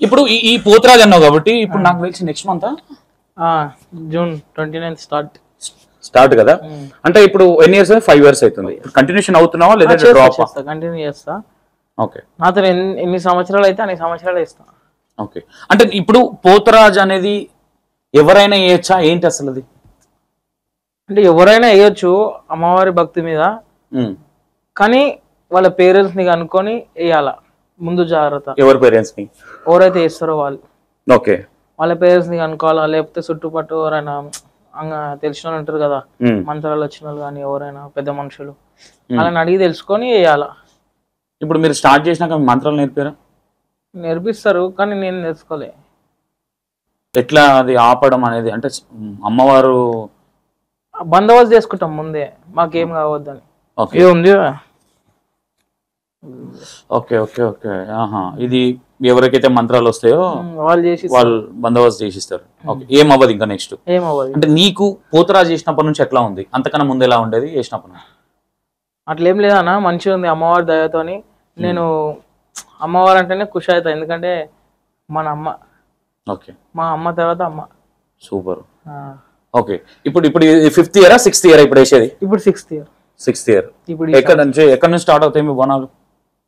ఇప్పుడు ఈ పోతరాజు అన్నావు కాబట్టి ఇప్పుడు నాకు తెలిసి next month June 29th start కదా. అంటే ఇప్పుడు ఎన్ని ఇయర్స్? 5 years అవుతుంది. కంటిన్యూషన్ అవుతున్నావా లేదా డ్రాప్? కంటిన్యూ చేస్తా. ఓకే. నాతో ఎన్ని సంవత్సరాలు అయితే అన్ని సంవత్సరాలు వేస్తా. ఓకే. అంటే ఇప్పుడు పోతరాజు అనేది ఎవరైనా వేయచ్చా ఏంటి అసలు అది? అంటే ఎవరైనా వేయొచ్చు అమ్మవారి భక్తి మీద, కానీ వాళ్ళ పేరెంట్స్ ని కనుక్కొని వేయాల ముందు జాగ్రత్త. ఎవరి పేరెంట్స్ ని? ఎవరైతే వేస్తారో వాళ్ళు. ఓకే. వాళ్ళ పేరెంట్స్ ని కనుక్కోవాలా, లేకపోతే చుట్టుపట్టు ఎవరైనా తెలిసిన వాళ్ళు ఉంటారు కదా, మంత్రాలు వచ్చిన వాళ్ళు కానీ ఎవరైనా పెద్ద మనుషులు, వాళ్ళని అడిగి తెలుసుకొని వేయాల. ఇప్పుడు మీరు స్టార్ట్ చేసినాక మంత్రాలు నేర్పారా? నేర్పిస్తారు, కానీ నేను నేర్చుకోలే. ఎట్లా అది ఆపడం అనేది? అంటే అమ్మవారు బందోబస్తు చేసుకుంటాం ముందే, మాకేం కావద్దని. ఓకే ఇది ఉంది ఓకే ఓకే ఓకే ఇది ఎవరికైతే మంత్రాలు వస్తాయో వాళ్ళు చేసి వాళ్ళు బందోబస్తు చేసిస్తారు. ఓకే ఏం అవ్వదు ఇంకా నెక్స్ట్. ఏం అవ్వదు. అంటే నీకు పోతురాజు చేసినప్పటి నుంచి ఎట్లా ఉంది, అంతకన్నా ముందు ఎలా ఉండేది చేసినప్పుడు? అట్లేం లేదన్నా, మంచిగా ఉంది అమ్మవారి దయతోని. నేను అమ్మవారు అంటేనే ఖుషి అవుతా, ఎందుకంటే మన అమ్మ. ఓకే మా అమ్మ తర్వాత అమ్మ. సూపర్. ఓకే ఇప్పుడు ఇప్పుడు 5th ఇయరా 6th ఇయర్ ఇప్పుడు వేసేది? ఇప్పుడు 6th ఇయర్. 6th year. ఇప్పుడు ఎక్కడ నుంచి స్టార్ట్ అవుతాయి మీ బోనాలు?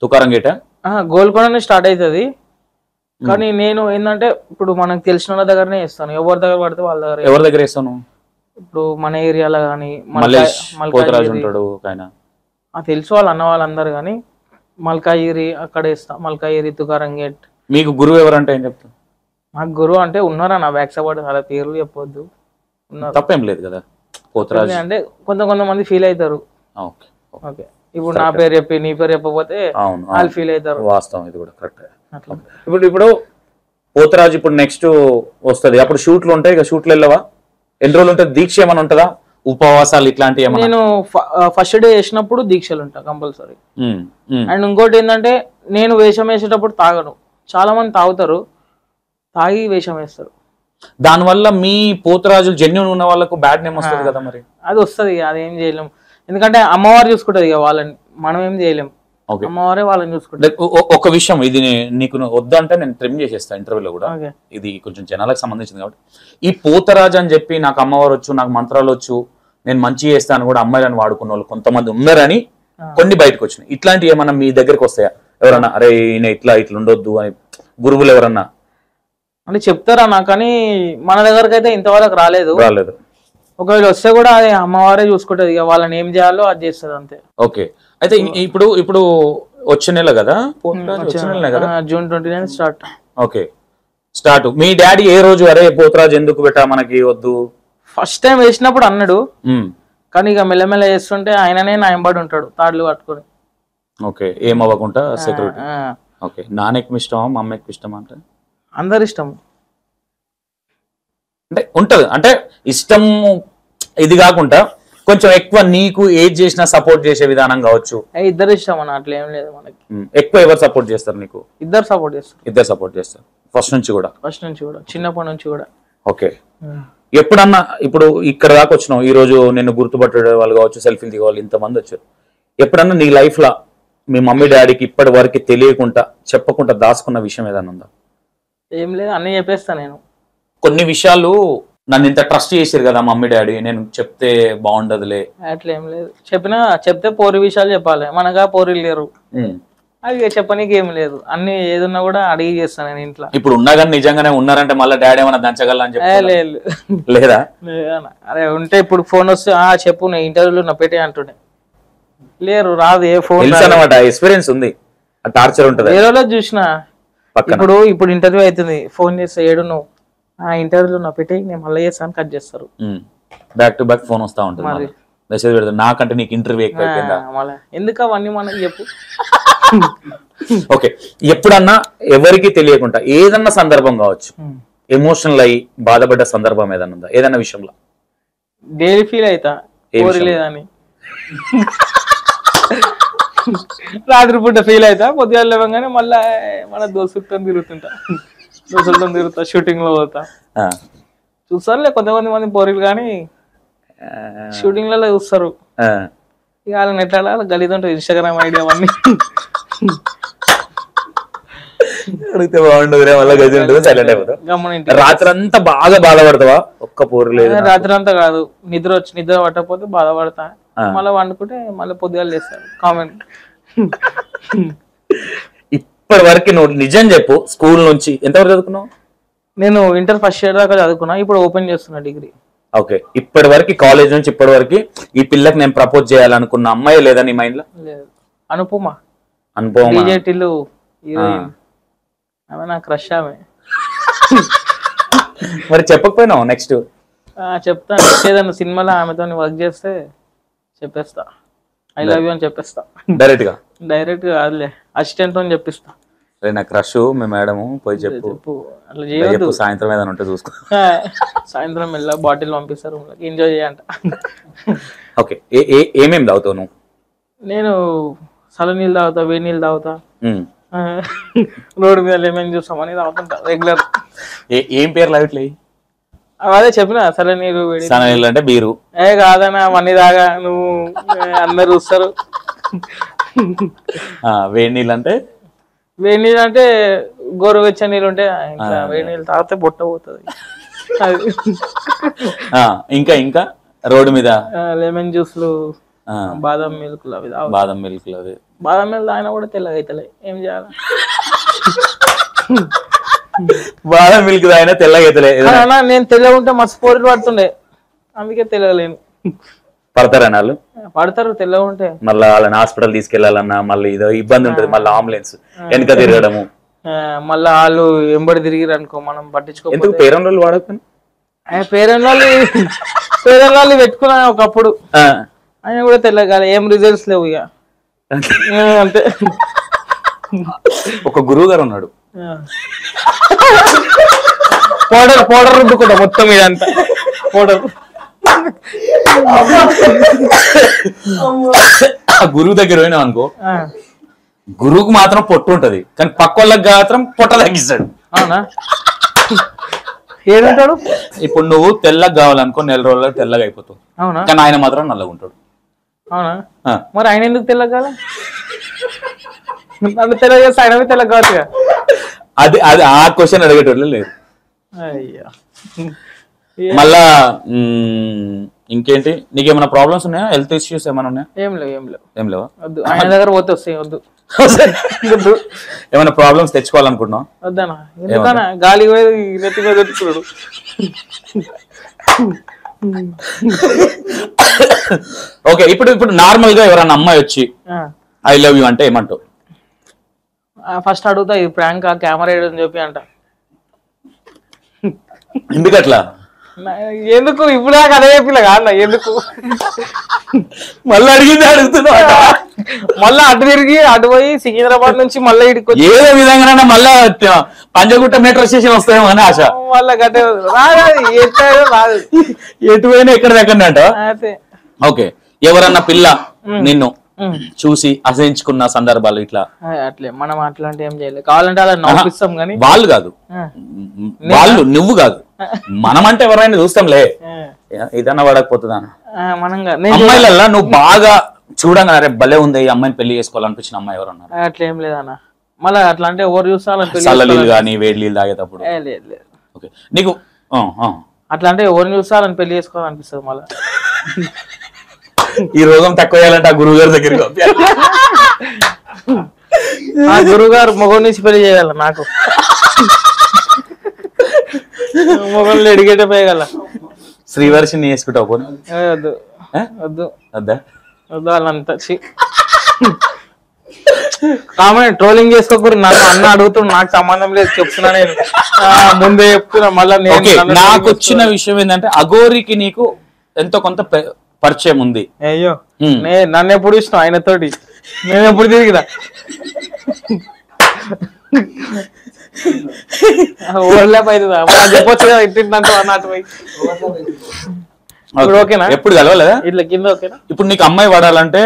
తుకారం గేట గోల్కొండ నుంచి స్టార్ట్ అవుతుంది. కానీ నేను ఏంటంటే ఇప్పుడు మనకు తెలిసిన వాళ్ళ దగ్గరనే ఇస్తాను, ఎవరి దగ్గర పడితే వాళ్ళ దగ్గర. ఎవరి దగ్గర ఇస్తాను? ఇప్పుడు మన ఏరియాలో కానీ పోతురాజు ఉంటాడు ఆయన, తెలుసు వాళ్ళు అన్న వాళ్ళందరూ, కానీ మల్కాయిరి అక్కడ ఇస్తా. మల్కాయిరి, తుకారం గేట్. మీకు గురువు ఎవరంటే ఏం చెప్తాను? నాకు గురువు అంటే ఉన్నారా నా బ్యాక్ సపోర్ట్, అలా పేర్లు చెప్పొద్దు. తప్పేం లేదు కదా పోతురాజు అంటే కొంతమంది ఫీల్ అవుతారు. ఓకే ఓకే ఇప్పుడు నా పేరు చెప్పి నీ పేరు చెప్పకపోతే వాళ్ళు ఫీల్ అవుతారు. వాస్తవం, ఇది కూడా కరెక్ట్. ఇప్పుడు పోతురాజు ఇప్పుడు నెక్స్ట్ వస్తుంది, అప్పుడు షూట్లు ఉంటాయి. ఇక షూట్లు వెళ్ళవా? ఎన్ని రోజులు ఉంటుంది దీక్ష? ఏమైనా ఉంటుందా, ఉపవాసాలు ఇట్లాంటివి? నేను ఫస్ట్ డే వేసినప్పుడు దీక్షలు ఉంటా కంపల్సరీ. అండ్ ఇంకోటి ఏంటంటే నేను వేషం వేసేటప్పుడు తాగను. చాలా మంది తాగుతారు, తాగి వేషం వేస్తారు. దానివల్ల మీ పోతురాజులు జెన్యున్ ఉన్న వాళ్ళకు బ్యాడ్ నేమ్ వస్తుంది కదా మరి? అది వస్తుంది, అదేం చేయలేం. ఎందుకంటే అమ్మవారు చూసుకుంటది ఇక వాళ్ళని, మనం ఏం చేయలేం. అమ్మవారే వాళ్ళని చూసుకుంటారు. ఒక విషయం, ఇది నీకు వద్దంటే నేను ట్రిమ్ చేసేస్తాను ఇంటర్వ్యూలో కూడా, ఇది కొంచెం జనాలకు సంబంధించింది కాబట్టి. ఈ పోతరాజు అని చెప్పి నాకు అమ్మవారు వచ్చు, నాకు మంత్రాలు వచ్చు, నేను మంచి చేస్తాను కూడా అమ్మాయిలను వాడుకున్న వాళ్ళు కొంతమంది ఉన్నారని కొన్ని బయటకు వచ్చినాయి. ఇట్లాంటివి ఏమన్నా మీ దగ్గరకు వస్తాయా? ఎవరన్నా అరే ఈయన ఇట్లా ఉండొద్దు అని గురువులు ఎవరన్నా అంటే చెప్తారా నాకు, కానీ మన దగ్గరకు అయితే ఇంతవరకు రాలేదు. ఒకవేళ వస్తే కూడా అది అమ్మవారే చూసుకుంటది, ఇక వాళ్ళని ఏం చేయాలో అది చేస్తుంది అంతే. ఓకే అయితే ఇప్పుడు వచ్చే నెల కదా, జూన్ 29 స్టార్ట్. Okay start. మీ డాడీ ఏ రోజు అరే పోతురాజు ఎందుకు పెట్టా మనకి వద్దు ఫస్ట్ టైం వేసినప్పుడు అన్నాడు, కానీ ఇక మెల్లమెల్ల చేస్తుంటే ఆయననే నా ఎంబడి ఉంటాడు తాడులు పట్టుకొని. ఓకే ఏం అవ్వకుండా సెక్యూరిటీ. ఓకే నాన్న ఎక్కువ ఇష్టమా మా అమ్మ ఎక్కువ ఇష్టమా? అంటే అందరు ఇష్టం అంటే ఉంటది, అంటే ఇష్టం ఇది కాకుండా కొంచెం ఎక్కువ నీకు ఏది చేసినా సపోర్ట్ చేసే విధానం కావచ్చు. ఇద్దరు ఇష్టం అన్న, అట్లా ఏం లేదు మనకి. ఎక్కువ ఎవరు సపోర్ట్ చేస్తారు నీకు? ఇద్దరు సపోర్ట్ చేస్తారు. ఇద్దరు సపోర్ట్ చేస్తారు ఫస్ట్ నుంచి కూడా? ఫస్ట్ నుంచి కూడా, చిన్నప్పటి నుంచి కూడా. ఓకే ఎప్పుడన్నా ఇప్పుడు ఇక్కడ దాకా వచ్చినావు, ఈ రోజు నిన్ను గుర్తుపట్టే వాళ్ళు కావచ్చు, సెల్ఫీలు దిగేవాళ్ళు ఇంతమంది వచ్చారు. ఎప్పుడన్నా నీ లైఫ్ లా మీ మమ్మీ డాడీకి ఇప్పటి వరకు తెలియకుండా చెప్పకుండా దాచుకున్న విషయం ఏదైనా ఉందా? ఏం లేదు, అన్నీ చెప్పేస్తా నేను. కొన్ని విషయాలు నన్ను ఇంత ట్రస్ట్ చేసారు కదా మమ్మీ డాడీ, నేను చెప్తే బాగుండదులే అట్లా ఏం లేదు. చెప్తే పోరి విషయాలు చెప్పాలి, మనగా పోరీలు లేరు, అది చెప్పనీకి ఏం లేదు. అన్ని ఏదున్నా కూడా అడిగి చేస్తాను నేను ఇంట్లో. ఇప్పుడు ఉన్నా కానీ నిజంగానే ఉన్నారంటే మళ్ళీ డాడీ ఏమైనా దంచగలని చెప్పి లేదా? అరే ఉంటే ఇప్పుడు ఫోన్ వస్తే చెప్పు నేను ఇంటర్వ్యూలో నా పెట్టే అంటుండే, లేరు రాదు. ఏ ఫోన్ అనమాట, ఎక్స్పీరియన్స్ ఉంది, టార్చర్ ఉంటుంది. ఏ రోజు చూసిన ఇప్పుడు ఇంటర్వ్యూ అవుతుంది, ఫోన్ చేస్తే ఏడు నువ్వు ఇంటర్వ్యూలో నా పెట్టి నేను మళ్ళీ చేస్తాను, కట్ చేస్తారు. బ్యాక్ టు బ్యాక్ ఫోన్ వస్తా ఉంటుంది, మెసేజ్ పెడతారు, నాకంటే నీకు ఇంటర్వ్యూ ఎక్కువ ఎందుకు అవన్నీ మనకి చెప్పు. ఓకే ఎప్పుడన్నా ఎవరికి తెలియకుండా ఏదన్నా సందర్భం కావచ్చు, ఎమోషనల్ అయ్యి బాధపడ్డ సందర్భం ఏదన్నా ఉందా ఏదన్నా విషయంలో? డైలీ ఫీల్ అవుతా లేదని, రాత్రి పూట ఫీల్ అవుతా, పొద్దుగా లేవగానే మళ్ళా మన దోస్తులతో తిరుగుతా, షూటింగ్ లో పోతా. చూస్తారులే కొంతమంది పోరీలు కానీ షూటింగ్ లలో చూస్తారు, ఇక వాళ్ళని ఎట్లా గలీజ్ ఉంటుంది ఇన్స్టాగ్రామ్ ఐడియా అవన్నీ అడిగితే బాగుండదు, మళ్ళీ గది ఉంటుంది, సైలెంట్ అయిపోతావు. రాత్రి అంతా బాగా బాధపడతావా? ఒక్క పోరు లేదు. రాత్రి అంతా కాదు, నిద్ర పట్టకపోతే బాధపడతా, మళ్ళీ వండుకుంటే మళ్ళీ పొద్దుగా లేస్తాను. కామెంట్ ఇప్పటి వరకు నువ్వు నిజం చెప్పు, స్కూల్ నుంచి ఎంతవరకు చదువుకున్నావు? నేను ఇంటర్ ఫస్ట్ ఇయర్ దాకా చదువుకున్నా, ఇప్పుడు ఓపెన్ చేస్తున్నా డిగ్రీ. ఓకే ఇప్పటి వరకు కాలేజ్ నుంచి ఇప్పటి వరకు ఈ పిల్లకి నేను ప్రపోజ్ చేయాలనుకున్న అమ్మాయి లేదా నీ మైండ్ లో? లేదు. అనుపమ బీజేటీలు ఆమె నా క్రష్. ఆమె మరి చెప్పకపోయినావు? నెక్స్ట్ చెప్తాను, ఏదన్నా సినిమాలో ఆమెతో వర్క్ చేస్తే చెప్పేస్తా, ఐ లవ్ యూ అని చెప్పేస్తా. డైరెక్ట్ గా కాదులే, అసిస్టెంట్ అని చెప్పిస్తా. రే నా క్రష్ మీ మేడం పోయి చెప్పు అట్లా చేయొద్దు. చెప్పు సాయంత్రం ఏదైనా ఉంటే చూసుకో. సాయంత్రం మెల్ల బాటిల్ పంపిస్తారు, ఎంజాయ్ చేయంట. ఓకే, ఏమేమి తాగుతావు నువ్వు? నేను చల్ల నీళ్ళు తాగుతా, వేడి నీళ్ళు తాగుతా, రోడ్డు మీద లెమన్ జ్యూస్ అని తాగుతుంటా రెగ్యులర్. ఏం పేర్లు అవి? అదే చెప్పిన చల్ల నీళ్ళు వేడి నీళ్ళు అంటే బీరు. కాదన్నా అవన్నీ తాగా నువ్వు, అందరు చూస్తారు. వేడి నీళ్ళు అంటే వేడి నీళ్ళు అంటే గోరువెచ్చని నీళ్ళు ఉంటే వేడి నీళ్ళు తాగితే బొట్ట పోతుంది. ఇంకా ఇంకా రోడ్డు మీద లెమన్ జ్యూస్లు, బాదం మిల్క్ అవి బాదం మిల్క్ అవి బాదం మిల్క్ తాగినా కూడా తెల్లగా అవుతలే, ఏం చేయాలి? బాదం మిల్క్ తాగినా తెల్లగా అవుతలే. నేను తెల్లగా ఉంటే మస్తు పోరులు పడుతుండే, అందుకే తెల్లగలేను. పడతారా వాళ్ళు? పడతారు తెల్లగా ఉంటే. మళ్ళీ వాళ్ళని హాస్పిటల్ తీసుకెళ్లాలన్నా మళ్ళీ ఇదో ఇబ్బంది ఉంటుంది, మళ్ళీ అంబులెన్స్ వెనక తిరగడము, మళ్ళీ వాళ్ళు ఎంబడి తిరిగిరు అనుకో మనం పట్టించుకో. ఎందుకు పేరెంట్ వాళ్ళు వాడకపోయినా? పేరెంట్ వాళ్ళు పెట్టుకున్నా ఒకప్పుడు, ఆయన కూడా తెల్లగా ఏం రిజల్ట్స్ లేవు ఇక అంతే. ఒక గురువు గారు ఉన్నాడు, పౌడర్ రుద్దుకుంటా మొత్తం ఇదంతా పౌడర్. గురువు దగ్గర పోయినావు అనుకో, గురువుకు మాత్రం పొట్టు ఉంటది కానీ పక్క వాళ్ళకి మాత్రం పొట్ట తగ్గిస్తాడు. అవునా? ఏదంటాడు? ఇప్పుడు నువ్వు తెల్లగా కావాలనుకో, నెల రోజుల్లో తెల్లగా అయిపోతావు. అవునా? కానీ ఆయన మాత్రం నల్లగా ఉంటాడు. అవునా? మరి ఆయన ఎందుకు తెల్లగా? నన్ను తెల్లగా చేస్తే ఆయన తెల్లగా కావచ్చు. అది అది ఆ క్వశ్చన్ అడిగేటోళ్ళు లేదు. అయ్యా, మళ్ళా ఇంకేంటి, నీకేమైనా ప్రాబ్లమ్స్ ఉన్నాయా? హెల్త్ ఇష్యూస్ ఏమైనా ఉన్నాయా? ఏం లేవా? వద్దు, ఆయన దగ్గర పోతే వస్తాయి. వద్దు. ఏమైనా ప్రాబ్లమ్స్ తెచ్చుకోవాలనుకుంటున్నావు? వద్దనా? ఎందుకన్నా గాలి నెత్తి మీద పెట్టుకున్నాడు. ఓకే, ఇప్పుడు నార్మల్ గా ఎవరైనా అమ్మాయి వచ్చి ఐ లవ్ యూ అంటే ఏమంటావు? ఫస్ట్ అడుగుతా, ఇది ప్రాంక్ కెమెరా వేయడం చెప్పి అంట. ఎందుకు అట్లా? ఎందుకు ఇప్పుడు అదే చెప్పిలా కాదు, ఎందుకు మళ్ళీ అడిగింది అడుగుతున్నా, మళ్ళీ అటు తిరిగి అటు పోయి సికింద్రాబాద్ నుంచి మళ్ళీ ఇటుకు ఏదో విధంగా మళ్ళా పంజగుట్ట మెట్రో స్టేషన్ వస్తాయేమో అని ఆశ. మళ్ళీ గట్ట రాదు, ఎటు పోయినా ఎక్కడ దగ్గర. ఓకే, ఎవరన్నా పిల్ల నిన్ను చూసి అసహించుకున్న సందర్భాలు ఇట్లా? అట్లే మనం అట్లాంటి ఏం చేయలేదు, కావాలంటే అలా నవ్విస్తాం కానీ వాళ్ళు కాదు, వాళ్ళు నువ్వు కాదు, మనం అంటే ఎవరైనా చూస్తాంలే, ఇదన్నా పడకపోతుందా? అమ్మాయిలల్లా నువ్వు బాగా చూడంగా అరే భలే ఉంది ఈ అమ్మాయిని పెళ్లి చేసుకోవాలనిపించిన అమ్మాయి ఎవరన్నా? అట్లా ఏం లేదన్న. మళ్ళీ అట్లా అంటే ఎవరు చూస్తాను చల్ల నీళ్ళు కానీ వేడి నీళ్ళు తాగేటప్పుడు? ఓకే, నీకు అట్లా అంటే ఎవరిని చూస్తారని పెళ్లి చేసుకోవాలనిపిస్తుంది. మళ్ళీ ఈ రోగం తక్కువ చేయాలంటే ఆ గురువు గారి దగ్గరికి ఆ గురువు గారు మొగం నుంచి పెళ్లి చేయగల, నాకు మొగంలో ఎడిగేట పోయగల. శ్రీవర్షిని వేసుకుంటావు? వద్దు వద్దు వద్దా? వద్దు వాళ్ళంతా కామెంట్ ట్రోలింగ్ చేసుకోకూడదు. నన్ను అన్న అడుగుతున్నా, నాకు సంబంధం లేదు చెప్తున్నా, నేను ముందే చెప్తున్నా. మళ్ళీ నాకు వచ్చిన విషయం ఏంటంటే అఘోరికి నీకు ఎంతో కొంత పరిచయం ఉంది. అయ్యో, నన్ను ఎప్పుడు ఇష్టం ఆయనతోటి, నేను ఎప్పుడు తిరిగిదా? చెప్పొచ్చు కదా ఇంటింటూ అన్నట్టు పోయి. ఓకేనా? ఎప్పుడు కలవలేదా ఇట్లా కింద? ఓకేనా? ఇప్పుడు నీకు అమ్మాయి పడాలంటే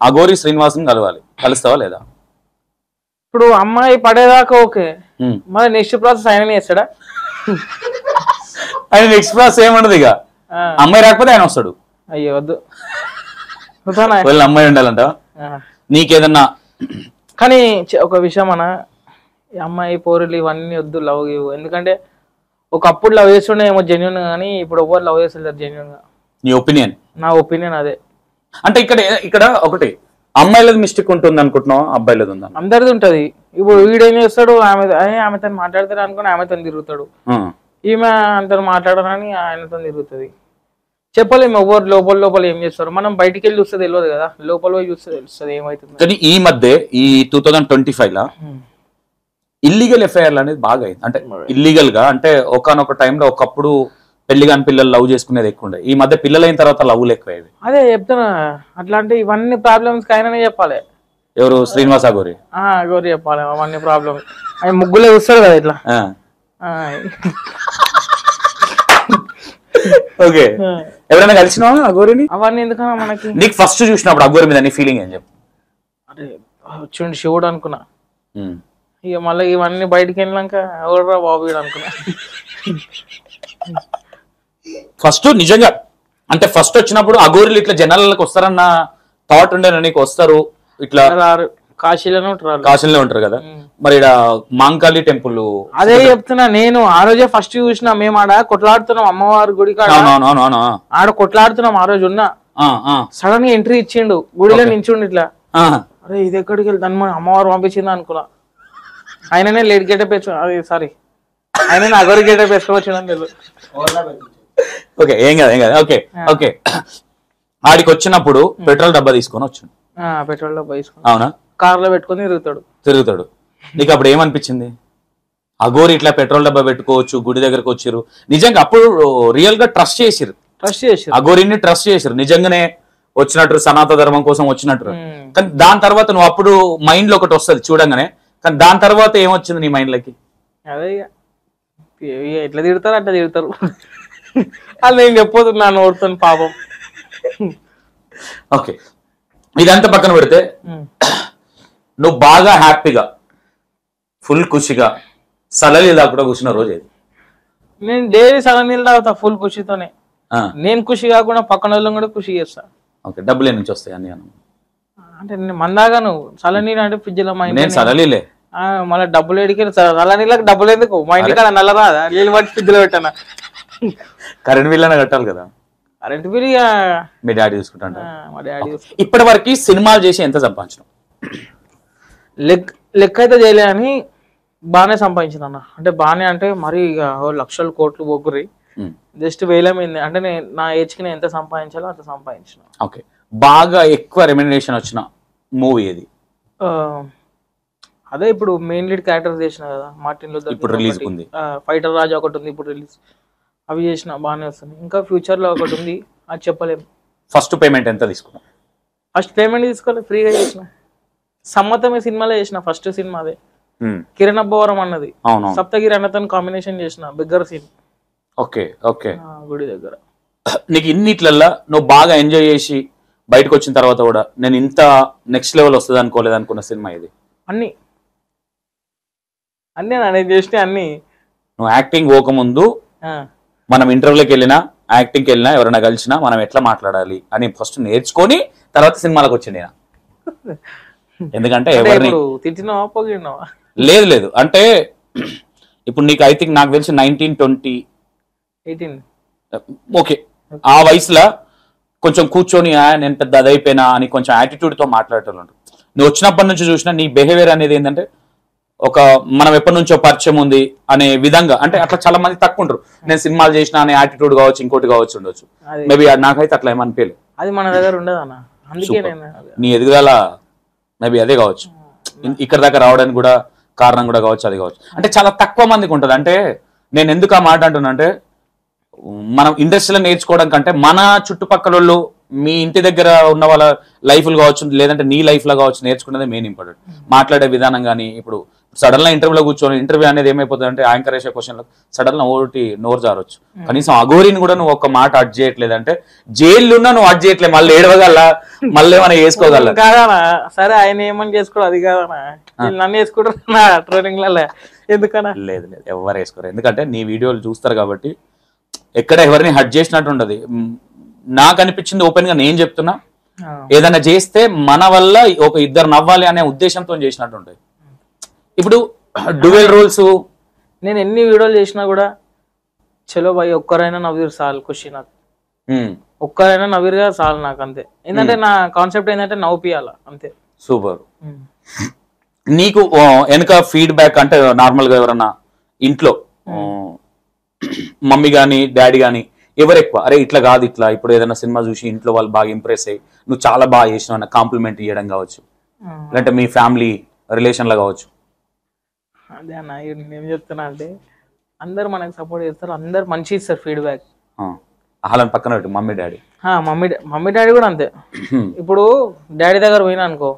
అఘోరి శ్రీనివాసం కలవాలి, కలుస్తావా లేదా? ఇప్పుడు అమ్మాయి పడేదాకా ఓకే, మరి నెక్స్ట్ ప్రాసెస్ ఆయన చేస్తాడా? ఆయన నెక్స్ట్ ప్రాసెస్ ఏమన్నది, ఇక అమ్మాయి రాకపోతే ఆయన వస్తాడు. అయ్యో వద్దు, వీళ్ళ అమ్మాయి ఉండాలంట. నీకేదన్నా కానీ ఒక విషయం అన్న, ఈ అమ్మాయి పోరులు ఇవన్నీ వద్దు, లవ్ ఇవ్వు. ఎందుకంటే ఒకప్పుడు లవ్ చేస్తుండే ఏమో జెన్యున్, కానీ ఇప్పుడు ఎవరు లవ్ చేస్తారు జెన్యున్ గా. నీ ఒపీనియన్? నా ఒపీనియన్ అదే. అంటే ఇక్కడ ఒకటి అమ్మాయిలది మిస్టేక్ ఉంటుంది అనుకుంటున్నావు, అబ్బాయిలది ఉందా? అందరిది ఉంటది. ఇప్పుడు వీడేం చేస్తాడు, ఆమెతో మాట్లాడతాడు అనుకుని ఆమెతో తిరుగుతాడు, ఈమె అంత మాట్లాడరని ఆయనతో తిరుగుతుంది. చెప్పలేము ఎవరు లోపల ఏం చేస్తారు, మనం బయటికి వెళ్ళి చూస్తే తెలియదు కదా, లోపల పోయి చూస్తే తెలుస్తుంది ఏమైతుంది. కానీ ఈ మధ్య ఈ 2025 లా ఇల్లీగల్ ఎఫ్ఐఆర్లు అనేది బాగా అయింది. అంటే ఇల్లీగల్ గా అంటే ఒకనొక టైంలో ఒకప్పుడు పెళ్లి కాని పిల్లలు లవ్ చేసుకునేది ఎక్కువ ఉండే, ఈ మధ్య పిల్లలు అయిన తర్వాత లవ్లు ఎక్కువ. అదే చెప్తున్నా, అట్లా అంటే ఇవన్నీ ప్రాబ్లమ్స్ ఆయననే చెప్పాలి. ఎవరు శ్రీనివాస గోరి గౌరీ చెప్పాలి అవన్నీ ప్రాబ్లం. ఆయన ముగ్గులే చూస్తాడు కదా ఇట్లా. ఓకే, ఎవరైనా కలిసినావా ఆ గోరిని? అవన్నీ ఎందుకన్నా మనకి. నీకు ఫస్ట్ చూసినప్పుడు ఆ గోరి మీద నీ ఫీలింగ్ ఏం చెప్పు? అరే వచ్చిండు శివుడు అనుకున్నా. ఇక మళ్ళీ ఇవన్నీ బయటికి వెళ్ళాక ఎవడరా బాబు వీడు అనుకున్నా. ఫస్ట్ నిజంగా అంటే ఫస్ట్ వచ్చినప్పుడు అఘోరీలు ఇట్లా జనాలకు వస్తారన్న థాట్ ఉండేనా నీకు? వస్తారు ఇట్లా కాశీలోనే ఉంటారు, కాశీలో ఉంటారు కదా. మరి ఇక్కడ మాంకాళి టెంపుల్ అదే చెప్తున్నా నేను. ఆ రోజే ఫస్ట్ చూసిన, మేము ఆడ కొట్లాడుతున్నాం అమ్మవారి గుడి కాడ. ఆడ కొట్లాడుతున్నాం ఆ రోజు ఉన్నా. సడన్ గా ఎంట్రీ ఇచ్చిండు, గుడిలో నించుండు ఇట్లా. అరే ఇది ఎక్కడికి వెళ్తాను, మన అమ్మవారు పంపించింది అనుకున్నా. ఆయననే లేట్ గెటప్ అది సారీ ఆయన అగోరి గెటప్ వేసుకోవచ్చునని తెలుసు. ఓకే, ఏం కాదు ఏం కాదు. ఓకే ఓకే, ఆడికి వచ్చినప్పుడు పెట్రోల్ డబ్బా తీసుకొని వచ్చాడు. పెట్రోల్ డబ్బా తీసుకొని అవునా, కార్ లో పెట్టుకొని తిరుగుతాడు. నీకు అప్పుడు ఏమనిపించింది? అఘోరి ఇట్లా పెట్రోల్ డబ్బా పెట్టుకోవచ్చు, గుడి దగ్గరకు వచ్చారు. నిజంగా అప్పుడు రియల్ గా ట్రస్ట్ చేసిరు అఘోరిని, ట్రస్ట్ చేసిరు నిజంగానే వచ్చినట్టు, సనాతన ధర్మం కోసం వచ్చినట్టు. కానీ దాని తర్వాత నువ్వు అప్పుడు మైండ్ లో ఒకటి వస్తుంది చూడంగానే, కానీ దాని తర్వాత ఏమొచ్చింది నీ మైండ్ లోకి? అదే ఎట్లా తిడతారు అట్లా తిడతారు అది నేను చెప్పొద్దు ఓడుతాను పాపం. ఓకే, ఇదంతా పక్కన పెడితే నువ్వు బాగా హ్యాపీగా ఫుల్ ఖుషిగా సలనీళ్ళు తాకుండా కూర్చున్న రోజు ఏది? నేను డైలీ సలనీళ్ళు తాగుతా ఫుల్ ఖుషితోనే. నేను ఖుషి కాకుండా పక్కన వాళ్ళని కూడా ఖుషి చేస్తా. ఓకే, డబ్బులు నుంచి వస్తాయి అన్ని? అంటే నేను మందాగాను సలనీళ్ళు అంటే ఫ్రిడ్జ్ లో మా ఇంటి సలనీలే, మళ్ళీ డబ్బులు ఎడికి సలనీళ్ళకి డబ్బులు ఎందుకు? మా ఇంటి కాడ నల్ల రాదా, నీళ్ళు పట్టి ఫ్రిడ్జ్ లో పెట్టానా? కరెంట్ బిల్ అయినా కట్టాలి కదా. కరెంట్ బిల్ మీ డాడీ చూసుకుంటా. మా డాడీ ఇప్పటి వరకు సినిమాలు చేసి ఎంత సంపాదించడం? లెక్క అయితే చేయలే అని బాగానే సంపాదించిన అన్న. అంటే బాగానే అంటే మరి ఇక లక్షలు కోట్లు పోకుర్రి, జస్ట్ వేలమైంది. అంటే నేను నా ఏజ్కి నేను ఎంత సంపాదించాలో అంత సంపాదించిన. ఓకే, బాగా ఎక్కువ రెమ్యునరేషన్ వచ్చిన మూవీ ఏది? అదే ఇప్పుడు మెయిన్ లీడ్ క్యారెక్టర్ చేసిన కదా, మార్టిన్ లూథర్. ఇప్పుడు రిలీజ్ ఉంది. ఫైటర్ రాజు ఒకటి ఉంది ఇప్పుడు రిలీజ్, అవి చేసిన బాగానే వస్తుంది. ఇంకా ఫ్యూచర్ లో ఒకటి ఉంది, అది చెప్పలేము. ఫస్ట్ పేమెంట్ ఎంత తీసుకున్నా? ఫస్ట్ పేమెంట్ తీసుకోవాలి, ఫ్రీగా చేసిన. సమ్మతమే సినిమాలో చేసిన ఫస్ట్ సినిమా, అదే కిరణ్ అబ్బవరం అన్నది. సప్తగిరి అన్నతో కాంబినేషన్ చేసిన బిగ్గర్ సీన్. ఓకే ఓకే, గుడి దగ్గర. నీకు ఇన్నిట్లల్లా నువ్వు బాగా ఎంజాయ్ చేసి బయటకు వచ్చిన తర్వాత కూడా నేను ఇంత నెక్స్ట్ లెవెల్ వస్తుంది అనుకోలేదు అనుకున్న సినిమా ఇది? అన్ని నేను చేసిన అన్ని. నువ్వు యాక్టింగ్ పోకముందు మనం ఇంటర్వ్యూలోకి వెళ్ళినా, యాక్టింగ్కి వెళ్ళినా, ఎవరైనా కలిసినా మనం ఎట్లా మాట్లాడాలి అని ఫస్ట్ నేర్చుకొని తర్వాత సినిమాలకు వచ్చింది. ఎందుకంటే ఎవరిని తిట్టినావా పొగిడినావా? లేదు అంటే ఇప్పుడు నీకు ఐ థింక్ నాకు తెలిసి 19, 20, 18 ఓకే, ఆ వయసులో కొంచెం కూర్చొని నేను పెద్ద అదైపోయినా అని కొంచెం యాటిట్యూడ్తో మాట్లాడటం. నువ్వు వచ్చినప్పటి నుంచి చూసినా నీ బిహేవియర్ అనేది ఏంటంటే ఒక మనం ఎప్పటి నుంచో పరిచయం ఉంది అనే విధంగా, అంటే అట్లా చాలా మంది తక్కువ ఉంటారు. నేను సినిమాలు చేసిన అనే యాటిట్యూడ్ కావచ్చు, ఇంకోటి కావచ్చు ఉండొచ్చు. మేబీ నాకైతే అట్లా ఏమనిపించలేదు. అది మన దగ్గర ఉండదు అన్న, అందుకే నీ ఎదుగుదల మేబీ అదే కావచ్చు, ఇక్కడ దాకా రావడానికి కూడా కారణం కూడా కావచ్చు, అది కావచ్చు. అంటే చాలా తక్కువ మందికి ఉంటుంది. అంటే నేను ఎందుకు ఆ మాట అంటున్నా అంటే, మనం ఇండస్ట్రీలో నేర్చుకోవడం కంటే మన చుట్టుపక్కల వాళ్ళు, మీ ఇంటి దగ్గర ఉన్న వాళ్ళ లైఫ్లు కావచ్చు, లేదంటే నీ లైఫ్ లో కావచ్చు, నేర్చుకునేది మెయిన్ ఇంపార్టెంట్. మాట్లాడే విధానం కానీ, ఇప్పుడు సడన్ గా ఇంటర్వ్యూలో కూర్చొని ఇంటర్వ్యూ అనేది ఏమైపోతుంది అంటే యాంకర్ వేసే క్వశ్చన్ సడన్ గా ఒకటి నోరు జారొచ్చు. కనీసం అఘోరిని కూడా నువ్వు ఒక మాట అడ్ చేయట్లేదు అంటే, జైలున్నా నువ్వు అడ్ చేయట్లేదు, మళ్ళీ ఏడవగల, మళ్ళీ ఏమైనా చేసుకోగల కాదనా? సరే ఆయన ఏమని చేసుకోడు, అది కాదనా? నన్ను వేసుకుంటారు ట్రైనింగ్ లలో, ఎందుకన్నా? లేదు ఎవరు వేసుకోరు, ఎందుకంటే నీ వీడియోలు చూస్తారు కాబట్టి ఎక్కడ ఎవరిని హట్ చేసినట్టు ఉండదు. నాకు అనిపించింది ఓపెన్ గా నేను చెప్తున్నా, ఏదైనా చేస్తే మన వల్ల ఒక ఇద్దరు నవ్వాలి అనే ఉద్దేశంతో చేసినట్టు ఉంటాయి. ఇప్పుడు డ్యూయల్ రోల్స్ నేను ఎన్ని వీడియోలు చేసినా కూడా చలో భయ్ ఒక్కరైనా నవ్వురు చాలు, ఖుషి నాకు. ఒక్కరైనా నవ్వురుగా చాలు నాకు, అంతే. ఏంటంటే నా కాన్సెప్ట్ ఏంటంటే నవ్వుపియాల, అంతే. సూపర్. నీకు వెనక ఫీడ్బ్యాక్ అంటే నార్మల్ గా ఎవరన్నా ఇంట్లో మమ్మీ గానీ డాడీ గానీ ఎవరు ఎక్కువ అరే ఇట్లా కాదు ఇట్లా, ఇప్పుడు ఏదైనా సినిమా చూసి ఇంట్లో వాళ్ళు బాగా ఇంప్రెస్ అయ్యి నువ్వు చాలా బాగా చేసినావు అన్న కాంప్లిమెంట్ ఇవ్వడం కావచ్చు, లేదంటే మీ ఫ్యామిలీ రిలేషన్ లో కావచ్చు? అదే అన్న, నేను చెప్తున్నా అంటే అందరు మనకు సపోర్ట్ చేస్తారు, అందరు మంచి ఇస్తారు ఫీడ్బ్యాక్. వాళ్ళని పక్కన పెట్టి మమ్మీ డాడీ. మమ్మీ డాడీ కూడా అంతే. ఇప్పుడు డాడీ దగ్గర పోయినా అనుకో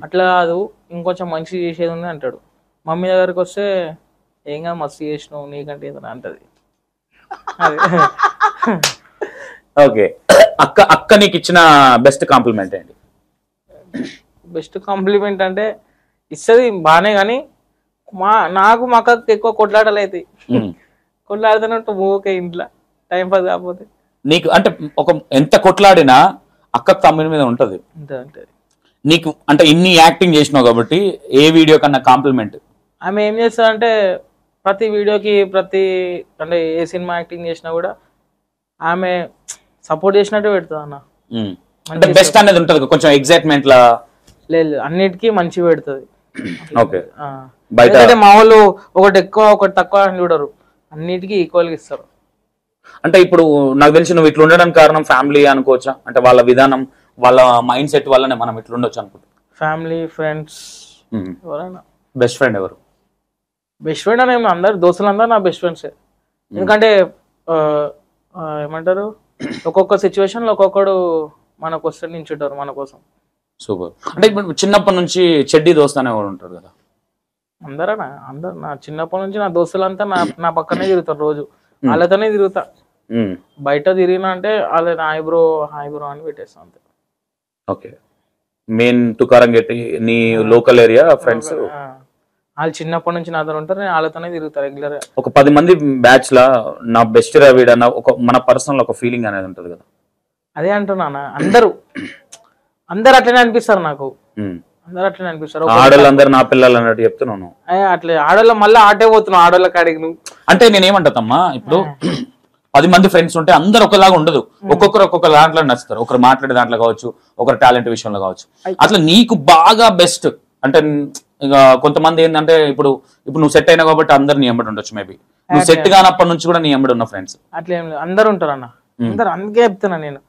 అట్లా కాదు ఇంకొంచెం మంచి చేసేది ఉంది అంటాడు. మమ్మీ దగ్గరికి వస్తే ఏం కాదు మస్తు చేసినావు నీకంటే ఏదైనా అంటది. ఓకే, అక్క నీకు ఇచ్చిన బెస్ట్ కాంప్లిమెంట్ ఏంటి? బెస్ట్ కాంప్లిమెంట్ అంటే ఇస్తుంది బాగానే, కానీ నాకు మా అక్కకి ఎక్కువ కొట్లాటలు అవుతాయి. కొట్లాడుతూనే ఉంటా ఓకే ఇంట్లో టైం పాస్ కాకపోతే. నీకు అంటే ఎంత కొట్లాడినా అక్క తమ్ముడి మీద ఉంటది నీకు. అంటే ఇన్ని యాక్టింగ్ చేసినావు కాబట్టి ఏ వీడియో కన్నా కాంప్లిమెంట్ ఆమె ఏం చేస్తారంటే ప్రతి వీడియోకి అంటే ఏ సినిమా యాక్టింగ్ చేసినా కూడా ఆమె సపోర్ట్ చేసినట్టు పెడుతుంది అన్న. అంటే బెస్ట్ అనేది ఉంటది కొంచెం ఎగ్జైట్మెంట్ లా. లేదు అన్నిటికీ మంచి పెడుతుంది. ఓకే, బయట మా వాళ్ళు ఒకటి ఎక్కువ ఒకటి తక్కువ అని చూడరు, అన్నిటికీ ఈక్వల్ గా ఇస్తారు. అంటే ఇప్పుడు నాకు తెలిసి నువ్వు ఇట్లా ఉండడానికి కారణం ఫ్యామిలీ అనుకోవచ్చా? అంటే వాళ్ళ విధానం వాళ్ళ మైండ్ సెట్ వల్లనే మనం ఇట్లా ఉండొచ్చు అనుకుంటా. ఫ్యామిలీ ఫ్రెండ్స్ ఎవరైనా. బెస్ట్ ఫ్రెండ్ ఎవరు? బెస్ట్ ఫ్రెండ్ అని అందరు దోస్తులందరూ నా బెస్ట్ ఫ్రెండ్సే. ఎందుకంటే ఏమంటారు ఒక్కొక్క సిచ్యువేషన్ లో ఒక్కొక్కడు మనకు వస్తే నించుంటారు మన కోసం. సూపర్. అంటే ఇప్పుడు చిన్నప్పటి నుంచి చెడ్డీ దోస్త్ అనే వాళ్ళు ఉంటారు కదా? అందరూ నా చిన్నప్పటి నుంచి నా దోస్తులంతా నా పక్కనే తిరుగుతారు, రోజు వాళ్ళతోనే తిరుగుతా. బయట తిరిగినా అంటే వాళ్ళ హాయ్ బ్రో అని పెట్టేస్తా అంతే. ఓకే, మెయిన్ తుకారంగేటి నీ లోకల్ ఏరియా ఫ్రెండ్స్ వాళ్ళు చిన్నప్పటి నుంచి నాతో ఉంటారు, నేను వాళ్ళతోనే తిరుగుతా రెగ్యులర్ గా. ఒక 10 మంది బ్యాచ్ లా నా బెస్ట్ వీడ్ అన్న మన పర్సనల్ ఒక ఫీలింగ్ అనేది ఉంటది కదా? అదే అంటున్నా, అందరు అట్లనే అనిపిస్తారు నాకు. అందరు అట్లనే అనిపిస్తారు. ఆడోళ్ళందరూ నా పిల్లలు అన్నట్టు చెప్తున్నాను. అట్లే ఆడోళ్ళ మళ్ళీ ఆటే పోతున్నావు ఆడోళ్ళ కాడికి నువ్వు. అంటే నేనేమంటామ్మా, ఇప్పుడు 10 మంది ఫ్రెండ్స్ ఉంటే అందరు ఒకలాగా ఉండదు. ఒక్కొక్కరు ఒక్కొక్క దాంట్లో నచ్చుతారు. ఒకరు మాట్లాడే దాంట్లో కావచ్చు, ఒకరు టాలెంట్ విషయంలో కావచ్చు. అట్లా నీకు బాగా బెస్ట్ అంటే ఇక కొంతమంది ఏంటంటే ఇప్పుడు నువ్వు సెట్ అయినా కాబట్టి అందరు నీ ఎంబడి ఉండొచ్చు. మేబీ నువ్వు సెట్ కానప్పటి నుంచి కూడా నీ ఎంబడి ఉన్న ఫ్రెండ్స్ అట్లా ఏం లేదు, అందరు ఉంటారు అన్న. అందరు అందుకే చెప్తున్నా నేను,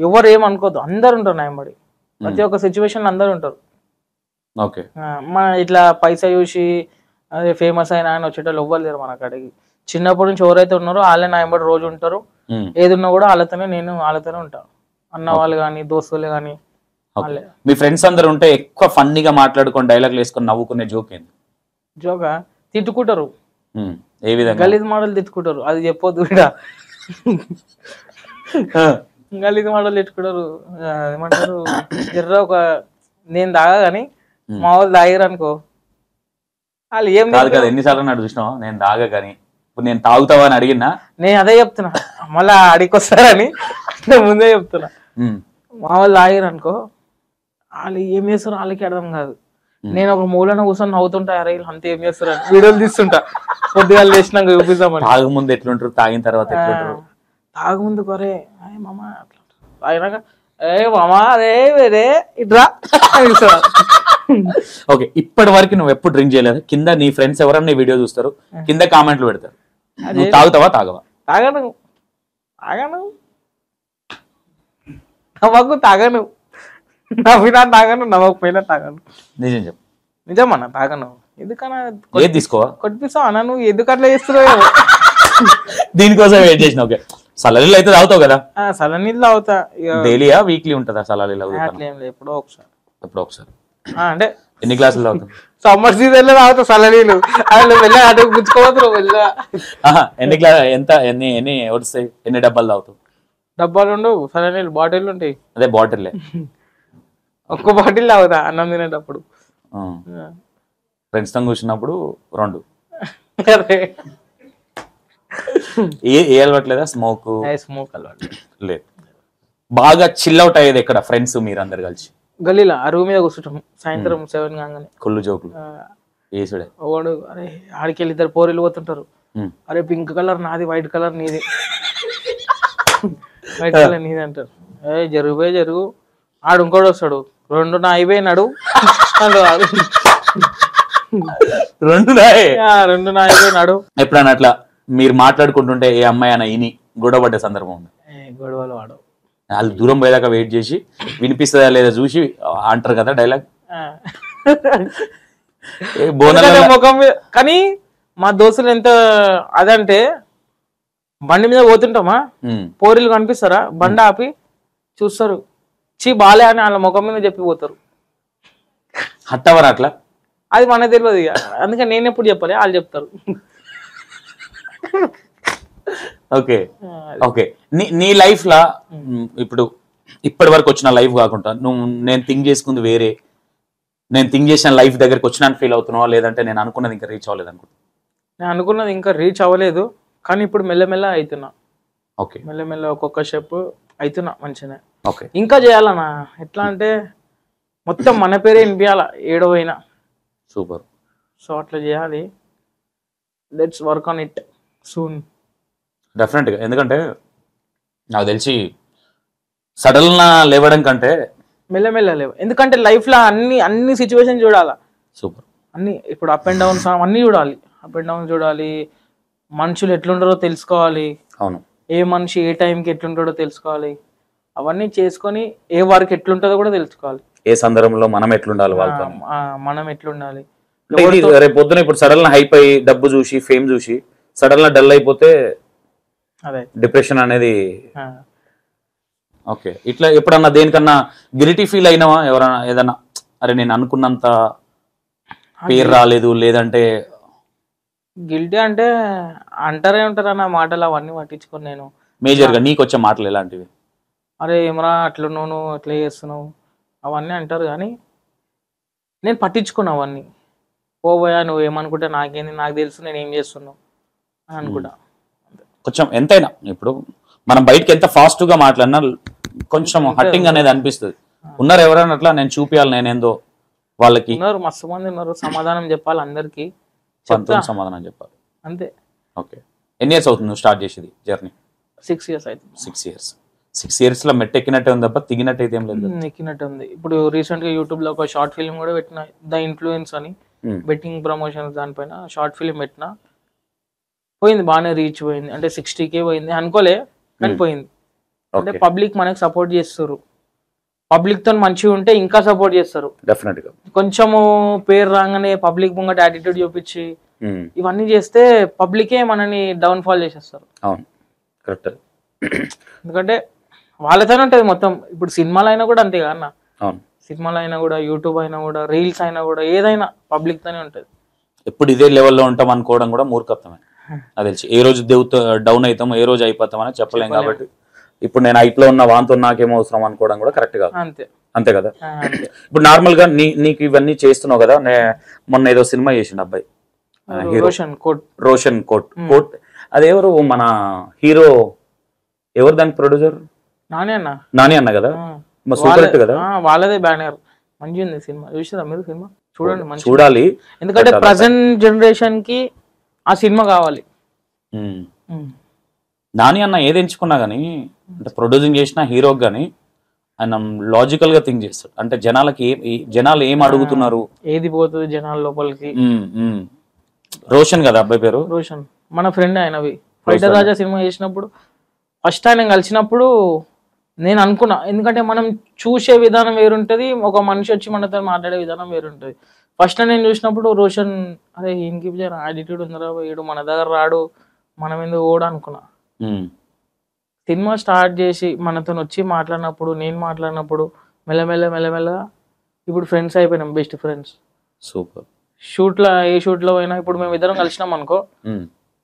ఎవరు ఏమనుకోద్దు, అందరు ఉంటారు నా ఎంబడి. ప్రతి ఒక్క సిచ్యువేషన్ అందరు ఉంటారు. ఓకే, మన ఇట్లా పైసా చూసి అదే ఫేమస్ అయినా అని వచ్చేటోళ్ళు ఎవ్వరు లేరు మన కాడికి. చిన్నప్పటి నుంచి ఎవరైతే ఉన్నారో వాళ్ళే నా ఎంబడి రోజు ఉంటారు. ఏదున్నా కూడా వాళ్ళతోనే ఉంటారు. అన్న వాళ్ళు కానీ దోస్తులు కానీ. మీ ఫ్రెండ్స్ అందరు ఉంటే ఎక్కువ ఫన్నీగా మాట్లాడుకొని డైలాగ్లు వేసుకొని నవ్వుకునే జోక్ ఏంది? జోకా తిట్టుకుంటారు. ఏ విధంగా? గలీజ్ మోడల్ తిట్టుకుంటారు, అది చెప్పొద్దు. గలీజ్ మోడల్ తిట్టుకుంటారు. ఏమంటారు జర్ర ఒక నేను తాగా కానీ మా వాళ్ళు తాగారు అనుకో వాళ్ళు ఏం కాదు. ఎన్నిసార్లు నాడు చూసినావా నేను తాగా కానీ? ఇప్పుడు నేను తాగుతావా అని అడిగినా నేను అదే చెప్తున్నా, మళ్ళా అడిగొస్తారని ముందే చెప్తున్నా. మా వాళ్ళు తాగారు అనుకో వాళ్ళు ఏం చేస్తారు వాళ్ళకి అర్థం కాదు. నేను ఒక మూలన కూర్చొని నవ్వుతుంటా, అరే అంతే ఏం చేస్తారు అని వీడియోలు తీస్తుంటా. కొద్దిగా లేచినాక చూపిస్తామని. తాగముందు ఎట్లుంటారు, తాగిన తర్వాత ఎట్లుంటారు? తాగముందు కొరే మామ అట్లా తాగినాక మామా అదే వేరే ఇట్రా. ఓకే, ఇప్పటి వరకు నువ్వు ఎప్పుడు డ్రింక్ చేయలేదు? కింద నీ ఫ్రెండ్స్ ఎవరన్నా వీడియో చూస్తారు, కింద కామెంట్లు పెడతారు, నువ్వు తాగుతావా తాగవా? తాగను నవ్వకు తాగను, నవ్వినా తాగను, నవ్వకపోయినా తాగను. నిజం చెప్పు. నిజమన్నా తాగను. ఎందుకన్నా ఏది తీసుకోవా? కొట్టిస్తావు అన్న, నువ్వు ఎందుకు అట్లా చేస్తున్నావు? దీనికోసం వెయిట్ చేసిన. ఓకే, సలనీళ్ళు అయితే తాగుతావు కదా? సలనీళ్ళు తాగుతా. డైలీయా వీక్లీ ఉంటుందా సలనీళ్ళు? ఎప్పుడో ఒకసారి. అంటే ఎన్ని గ్లాసులు తాగుతావు? సమ్మర్ సీజన్ లో తాగుతా సలనీళ్ళు. వెళ్ళ అటు గుచ్చుకోవద్దు. ఎన్ని వస్తాయి? ఎన్ని డబ్బాలు తాగుతావు? డబ్బాలు ఉండవు, సలనీళ్ళు బాటిల్ ఉంటాయి. అదే బాటిల్ ఒక్క బాటిల్ తాగుతా అన్నం తినేటప్పుడు. ఫ్రెండ్స్ తో కూర్చున్నప్పుడు 2. ఏ అలవాట్లేదా? స్మోక్ అలవాటు లేదు. బాగా చిల్ అవుట్ అయ్యేది ఎక్కడ ఫ్రెండ్స్ మీరందరు కలిసి? గల్లీలో అరుగు మీద కూర్చుంటాం సాయంత్రం 7 కాగానే. కుళ్ళు జోకులు వేసుడే. వాడు అరే ఆడికి వెళ్ళి 2 పోరీలు పోతుంటారు. అరే పింక్ కలర్ నాది, వైట్ కలర్ నీది, వైట్ కలర్ నీది అంటారు. జరుగు ఆడు ఇంకోటి వస్తాడు, 2 నా అయిపోయినాడు అంటారు. 2 నా అయిపోయినాడు. ఎప్పుడన్నా అట్లా మీరు మాట్లాడుకుంటుంటే ఏ అమ్మాయి అయినా ఇని గొడవ పడ్డే సందర్భం ఉంది? గొడవలు వాడు వాళ్ళు దూరం పోయేదాకా వెయిట్ చేసి వినిపిస్తుందా లేదా చూసి అంటారు కదా డైలాగ్. ముఖం కానీ మా దోస్తులు ఎంత అదంటే బండి మీద పోతుంటామా, పోరీలు కనిపిస్తారా, బండి ఆపి చూస్తారు, చీ బాలే అని వాళ్ళ ముఖం మీద చెప్పిపోతారు. హట్టవరా అట్లా? అది మనకు తెలియదు ఇక, అందుకని నేను ఎప్పుడు చెప్పాలి, వాళ్ళు చెప్తారు. Okay okay. నీ లైఫ్ లా ఇప్పుడు ఇప్పటి వరకు వచ్చిన లైఫ్ కాకుండా నేను థింక్ చేసుకుంది వేరే, నేను థింక్ చేసిన లైఫ్ దగ్గరికి వచ్చినాను ఫీల్ అవుతున్నావా, లేదంటే నేను అనుకున్నది ఇంకా రీచ్ అవ్వలేదు అనుకుంటున్నా? నేను అనుకున్నది ఇంకా రీచ్ అవ్వలేదు, కానీ ఇప్పుడు మెల్లమెల్ల అవుతున్నా. ఓకే, మెల్లమెల్ల ఒక్కొక్క స్టెప్ అవుతున్నా మంచిగా. ఓకే. ఇంకా చేయాలన్నా, ఎట్లా అంటే మొత్తం మన పేరే వినిపించాల ఏడో అయినా. సూపర్. సో అట్లా చేయాలి. Let's work on it soon. డెఫినెట్గా. ఎందుకంటే నాకు తెలిసి సడన్ లేవడం కంటే మెల్లమెల్ల లేవు. ఎందుకంటే లైఫ్లో అన్ని సిచ్యువేషన్ చూడాలా. సూపర్. అన్ని ఇప్పుడు అప్ అండ్ డౌన్స్ అన్నీ చూడాలి. అప్ అండ్ డౌన్స్ చూడాలి, మనుషులు ఎట్లుంటారో తెలుసుకోవాలి. అవును. ఏ మనిషి ఏ టైంకి ఎట్లుంటాడో తెలుసుకోవాలి. అవన్నీ చేసుకొని ఏ వర్క్ ఎట్లుంటుందో కూడా తెలుసుకోవాలి. ఏ సందర్భంలో మనం ఎట్లుండాలి, వాళ్ళతో మనం ఎట్లుండాలి. రేపు పొద్దున ఇప్పుడు సడన్ హైప్ అయ్యి డబ్బు చూసి ఫేమ్ చూసి సడన్ డల్ అయిపోతే అదే డిప్రెషన్ అనేది. ఓకే. ఇట్లా ఎప్పుడన్నా దేనికన్నా గిల్టీ ఫీల్ అయినావా? ఎవరన్నా ఏదన్నా అరే నేను అనుకున్నంత పేరు రాలేదు, లేదంటే గిల్టీ అంటే అంటారే ఉంటారన్న మాటలు, అవన్నీ పట్టించుకొని నేను మేజర్గా నీకు వచ్చే మాటలు ఎలాంటివి? అరే ఏమరా అట్లున్నావు, నువ్వు అట్లా చేస్తున్నావు, అవన్నీ అంటారు. కానీ నేను పట్టించుకున్నా అవన్నీ. పోబోయా, నువ్వు ఏమనుకుంటే నాకేంది, నాకు తెలుసు నేను ఏం చేస్తున్నావు అని అనుకుంటా. కొంచెం ఎంతైనా ఇప్పుడు మనం బయటకి ఎంత ఫాస్ట్గా మాట్లాడినా కొంచెం హట్టింగ్ అనేది అనిపిస్తుంది. ఉన్నారు ఎవరైనా అట్లా నేను చూపించాలి నేనేందో వాళ్ళకి? ఉన్నారు, మస్తు మంది ఉన్నారు. సమాధానం చెప్పాలి అందరికి, సమాధానం చెప్పాలి అంతే. ఓకే. ఎన్ని ఇయర్స్ అవుతుంది నువ్వు స్టార్ట్ చేసేది జర్నీ? 6 years అవుతుంది. 6 years. 6 years లో మెట్ ఎక్కినట్టే ఉంది తప్ప దిగినట్టు అయితే ఏం లేదు. ఎక్కినట్టు ఉంది. ఇప్పుడు రీసెంట్ గా యూట్యూబ్ లో ఒక షార్ట్ ఫిల్మ్ కూడా పెట్టిన, ద ఇన్ఫ్లుయెన్స్ అని, బెట్టింగ్ ప్రమోషన్స్ దానిపైన షార్ట్ ఫిల్మ్ పెట్టిన. పోయింది, బాగానే రీచ్ పోయింది. అంటే 60K పోయింది అనుకోలే, కానీ పోయింది. అంటే పబ్లిక్ మనకి సపోర్ట్ చేస్తారు. పబ్లిక్ తో మంచిగా ఉంటే ఇంకా సపోర్ట్ చేస్తారు. డెఫినెట్ గా. కొంచెము పేరు రాగానే పబ్లిక్ ముంగట యాటిట్యూడ్ చూపించి ఇవన్నీ చేస్తే పబ్లికే మనని డౌన్ ఫాల్ చేసేస్తారు. అవును, కరెక్ట్. ఎందుకంటే వాళ్ళతోనే ఉంటుంది మొత్తం. ఇప్పుడు సినిమాలు అయినా కూడా అంతే కదా. అవును, సినిమాలు అయినా కూడా, యూట్యూబ్ అయినా కూడా, రీల్స్ అయినా కూడా, ఏదైనా పబ్లిక్ తోనే ఉంటుంది. ఎప్పుడు ఇదే లెవెల్లో ఉంటాం అనుకోవడం కూడా మూర్ఖత్వమే. అది తెలిసి ఏ రోజు డౌన్ అవుతాం, ఏ రోజు అయిపోతామని చెప్పలేం. కాబట్టి ఇప్పుడు నేను హైట్లో ఉన్న వాంతో నాకేమో అవసరం అనుకోవడం కూడా కరెక్ట్ కాదు. అంతే కదా. ఇప్పుడు నార్మల్ గా నీకు ఇవన్నీ చేస్తున్నావు కదా. మొన్న ఏదో సినిమా చేసిండు అబ్బాయి, రోషన్ కోట్. అదెవరు మన హీరో, ఎవరు దానికి ప్రొడ్యూసర్? నాని అన్న కదా. సూపర్ హిట్ కదా. వాళ్ళదే బ్యానర్. మంచి ఉంది సినిమా. చూసారా మీరు? సినిమా చూడండి, చూడాలి. ఎందుకంటే ప్రజెంట్ జనరేషన్ కి ఆ సినిమా కావాలి. నాని అన్న ఏది ఎంచుకున్నా గానీ, అంటే ప్రొడ్యూసింగ్ చేసిన హీరోకి గానీ ఆయన లాజికల్ గా థింక్ చేస్తాడు. అంటే జనాలు ఏం అడుగుతున్నారు, ఏది పోతుంది జనాల లోపలికి. రోషన్ కదా అబ్బాయి పేరు. రోషన్ మన ఫ్రెండ్. ఆయనవి ఫైటర్ రాజా సినిమా చేసినప్పుడు ఫస్ట్ ఆయన కలిసినప్పుడు నేను అనుకున్నా, ఎందుకంటే మనం చూసే విధానం వేరుంటది, ఒక మనిషి వచ్చి మనతో మాట్లాడే విధానం వేరుంటది. ఫస్ట్ నేను చూసినప్పుడు రోషన్, అదే ఈయనకి యాటిట్యూడ్ ఉందిరా, వీడు మన దగ్గర రాడు, మనం ఎందుకు కూడా అనుకున్నా. సినిమా స్టార్ట్ చేసి మనతో వచ్చి మాట్లాడినప్పుడు, నేను మాట్లాడినప్పుడు మెల్లమెల్ల ఇప్పుడు ఫ్రెండ్స్ అయిపోయినాం, బెస్ట్ ఫ్రెండ్స్. సూపర్. ఏ షూట్ లో అయినా ఇప్పుడు మేము ఇద్దరం కలిసినాం అనుకో,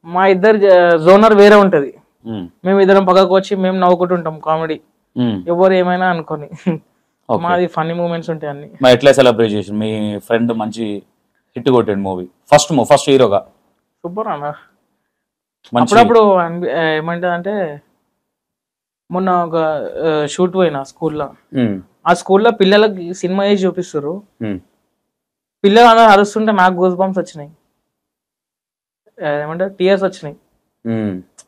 మా ఇద్దరు జోనర్ వేరే ఉంటది. మేము ఇద్దరం పక్కకు వచ్చి మేము నవ్వుకుంటుంటాం, కామెడీ, ఎవరు ఏమైనా అనుకోని. మాది ఫన్నీ మూమెంట్స్ ఉంటాయి అన్ని. ఎట్లా సెలబ్రేట్ చేసి మీ ఫ్రెండ్ మంచి హిట్ కొట్టాడు మూవీ, ఫస్ట్ హీరోగా? సూపర్ అన్న. అప్పుడప్పుడు ఏమంటది అంటే, మొన్న ఒక షూట్ పోయినా స్కూల్లో. ఆ స్కూల్లో పిల్లలకి సినిమా వేసి చూపిస్తారు. పిల్లలు అందరూ అరుస్తుంటే నాకు గూస్ బంప్స్ వచ్చినాయి, ఏమంటారు టీయర్స్ వచ్చినాయి.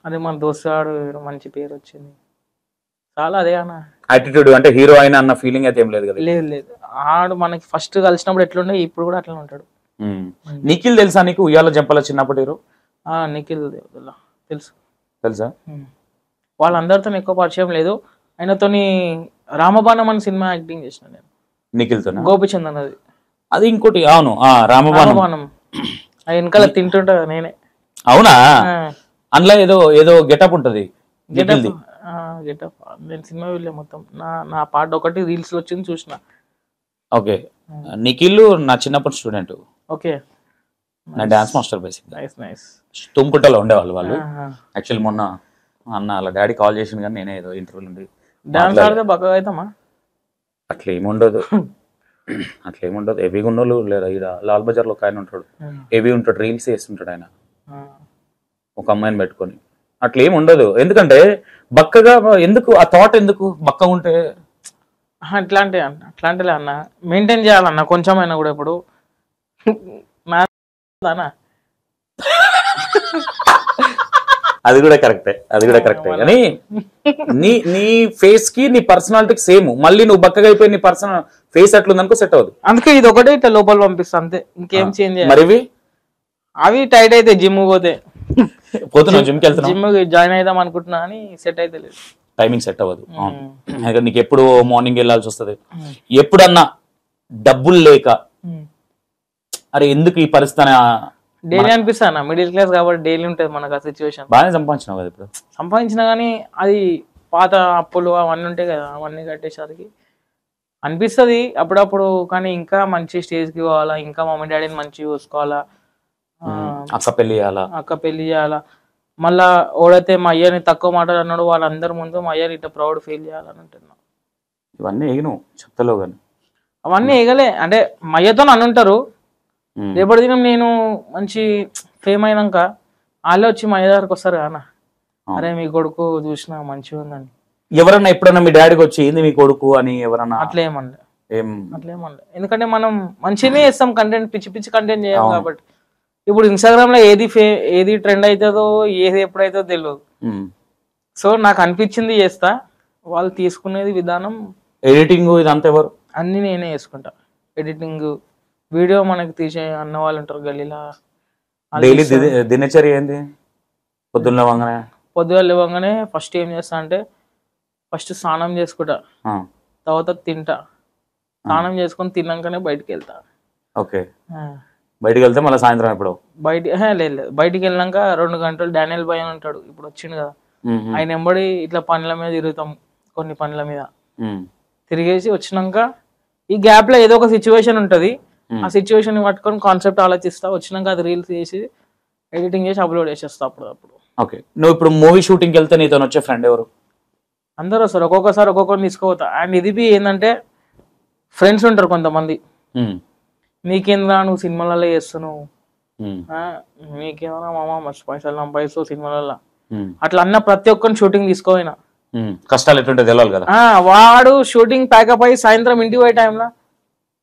అదే మన దోస్తాడు మంచి పేరు వచ్చింది చాలా. అదే అన్న యాటిట్యూడ్, అంటే హీరో అయినా అన్న ఫీలింగ్ అయితే ఏం లేదు కదా? లేదు. ఆడు మనకి ఫస్ట్ కలిసినప్పుడు ఎట్లుండే ఇప్పుడు కూడా అట్లా ఉంటాడు. నిఖిల్ తెలుసా నీకు? ఉయ్యాల జంపల చిన్నప్పటి హీరో నిఖిల్ తెలుసా? వాళ్ళందరితో ఎక్కువ పరిచయం లేదు. ఆయనతోని రామబాణం అని సినిమా యాక్టింగ్ చేసిన నేను. నిఖిల్తో? గోపిచంద్ అన్నది. అది ఇంకోటి. అవును, రామబాణం. వెనకాల తింటుంటా నేనే. అవునా? అందులో ఏదో ఏదో గెటప్ ఉంటది గెటప్ గెటప్ నేను సినిమా వెళ్ళే మొత్తం నా పాట ఒకటి రీల్స్ లో వచ్చింది చూసిన. ఓకే, నిఖిల్ నా చిన్నప్పటి స్టూడెంట్. ఓకే, నా dance master basic. Nice nice. తుమ్కుంటలో ఉండేవాళ్ళు వాళ్ళు. యాక్చువల్లీ మొన్న అన్న వాళ్ళ డాడీ కాల్ చేసింది కానీ నేనే ఏదో ఇంటర్వ్యూ నుండి డాన్స్ ఆడితే బాగా అవుతామా? అట్లా ఏముండదు, అట్లా ఏముండదు. హెవీగా ఉన్నోళ్ళు లేదా ఇక్కడ లాల్ బజార్లో ఒక ఆయన ఉంటాడు, హెవీ ఉంటాడు, రీల్స్ చేస్తుంటాడు ఆయన, ఒక అమ్మాయిని పెట్టుకొని. అట్లా ఏమి ఉండదు. ఎందుకంటే బక్కగా ఎందుకు ఆ థాట్, ఎందుకు బక్క ఉంటే అట్లాంటిలే అన్న మెయింటైన్ చేయాలన్న కొంచెమైనా కూడా. ఇప్పుడు అది కూడా కరెక్టే, అది కూడా కరెక్టే. కానీ నీ ఫేస్ కి నీ పర్సనాలిటీకి సేమ్. మళ్ళీ నువ్వు బక్కగా అయిపోయి నీ పర్సనల్ ఫేస్ అట్లుందనుకో సెట్ అవ్వదు. అందుకే ఇది ఒకటే ఇట్లా లోపల పంపిస్తా అంతే, ఇంకేం చేంజ్. మరి అవి టైట్ అయితే జిమ్ పోతే పోతున్నావు, జిమ్కి వెళ్తున్నా, జిమ్ జాయిన్ అవుదాం అనుకుంటున్నా అని సెట్ అయితే లేదు, టైమింగ్ సెట్ అవ్వదు. నీకు ఎప్పుడు మార్నింగ్ వెళ్ళాల్సి వస్తుంది. ఎప్పుడన్నా డబ్బులు లేక అరే ఎందుకు ఈ పరిస్థితి డైలీ అనిపిస్తాను. మిడిల్ క్లాస్ కాబట్టి డైలీ ఉంటుంది మనకు ఆ సిచ్యువేషన్. బాగానే సంపాదించినావు కదా ఇప్పుడు. సంపాదించినా కానీ అది పాత అప్పులు అవన్నీ ఉంటాయి కదా, అవన్నీ కట్టేసరికి అనిపిస్తుంది అప్పుడప్పుడు. కానీ ఇంకా మంచి స్టేజ్కి పోవాలా, ఇంకా మమ్మీ డాడీని మంచిగా చూసుకోవాలా, అక్క పెళ్లి చేయాలా. మళ్ళా ఓడైతే మా అయ్యని తక్కువ మాటలు అన్నాడు వాళ్ళందరి ముందు మా అయ్యని ఇట్లా ప్రౌడ్ ఫీల్ చేయాలని అంటున్నా. ఇవన్నీ ఎగను చెప్తలో కానీ అవన్నీ ఎగలే అంటే మా అయ్యతో అని ఉంటారు. రేపటి దినం నేను మంచి ఫేమ్ అయినాక వాళ్ళే వచ్చి మా అయ్య దగ్గరకు వస్తారు కదా, అరే మీ కొడుకు చూసినా మంచిగా ఉందని. ఎవరన్నా ఎప్పుడన్నా మీ డాడీకి వచ్చి ఏంది మీ కొడుకు అని ఎవరన్నా అట్లా ఏమనలే. ఎందుకంటే మనం మంచిగానే చేస్తాం కంటెంట్, పిచ్చి పిచ్చి కంటెంట్ చేయాలి కాబట్టి. ఇప్పుడు ఇన్స్టాగ్రామ్ లో ఏది ట్రెండ్ అవుతుందో ఏది ఎప్పుడైతుందో తెలియదు. సో నాకు అనిపించింది చేస్తా, వాళ్ళు తీసుకునేది విధానం, ఎడిటింగ్ ఇదంతా ఎవరు అన్ని నేనే చేసుకుంటా. ఎడిటింగ్, వీడియో మనకి తీసే అన్న వాళ్ళు ఉంటారు గల్లీలా. డైలీ దినచర్య ఏంది? పొద్దుగా లేవగానే ఫస్ట్ ఏం చేస్తా అంటే ఫస్ట్ స్నానం చేసుకుంటా, తర్వాత తింటా, స్నానం చేసుకొని తిన్నాకనే బయటికి వెళ్తా. ఓకే, బయటికి వెళ్తే మళ్ళీ సాయంత్రం ఎప్పుడు? లేదు, బయటికి వెళ్ళాక 2 గంటలు డానియల్ భయ్ అని ఉంటాడు, ఇప్పుడు వచ్చిండు కదా, ఆయన ఎంబడి ఇట్లా పనుల మీద తిరుగుతాం. కొన్ని పనుల మీద తిరిగేసి వచ్చినాక ఈ గ్యాప్ లో ఏదో ఒక సిచ్యువేషన్ ఉంటది, ఆ సిచ్యువేషన్ పట్టుకొని కాన్సెప్ట్ ఆలోచిస్తా. వచ్చినాక అది రీల్స్ చేసి ఎడిటింగ్ చేసి అప్లోడ్ చేసేస్తా అప్పుడు. ఓకే, నువ్వు ఇప్పుడు మూవీ షూటింగ్కి వెళ్తే నీతో వచ్చే ఫ్రెండ్ ఎవరు? అందరూ వస్తారు, ఒక్కొక్కసారి ఒక్కొక్కరిని తీసుకుపోతా. అండ్ ఇది ఏంటంటే ఫ్రెండ్స్ ఉంటారు కొంతమంది, నీకేంద్రా నువ్వు సినిమాలలో చేస్తున్నావు, నీకేమన్నా మామ మస్తు పైసలు సంపాదిస్తావు సినిమాలలో, అట్లా అన్న ప్రతి ఒక్కరిని షూటింగ్ తీసుకోపోయినా. కష్టాలు ఎట్లుంటే తెలియాలి కదా. వాడు షూటింగ్ ప్యాకప్ అయ్యి సాయంత్రం ఇంటికి పోయే టైంలో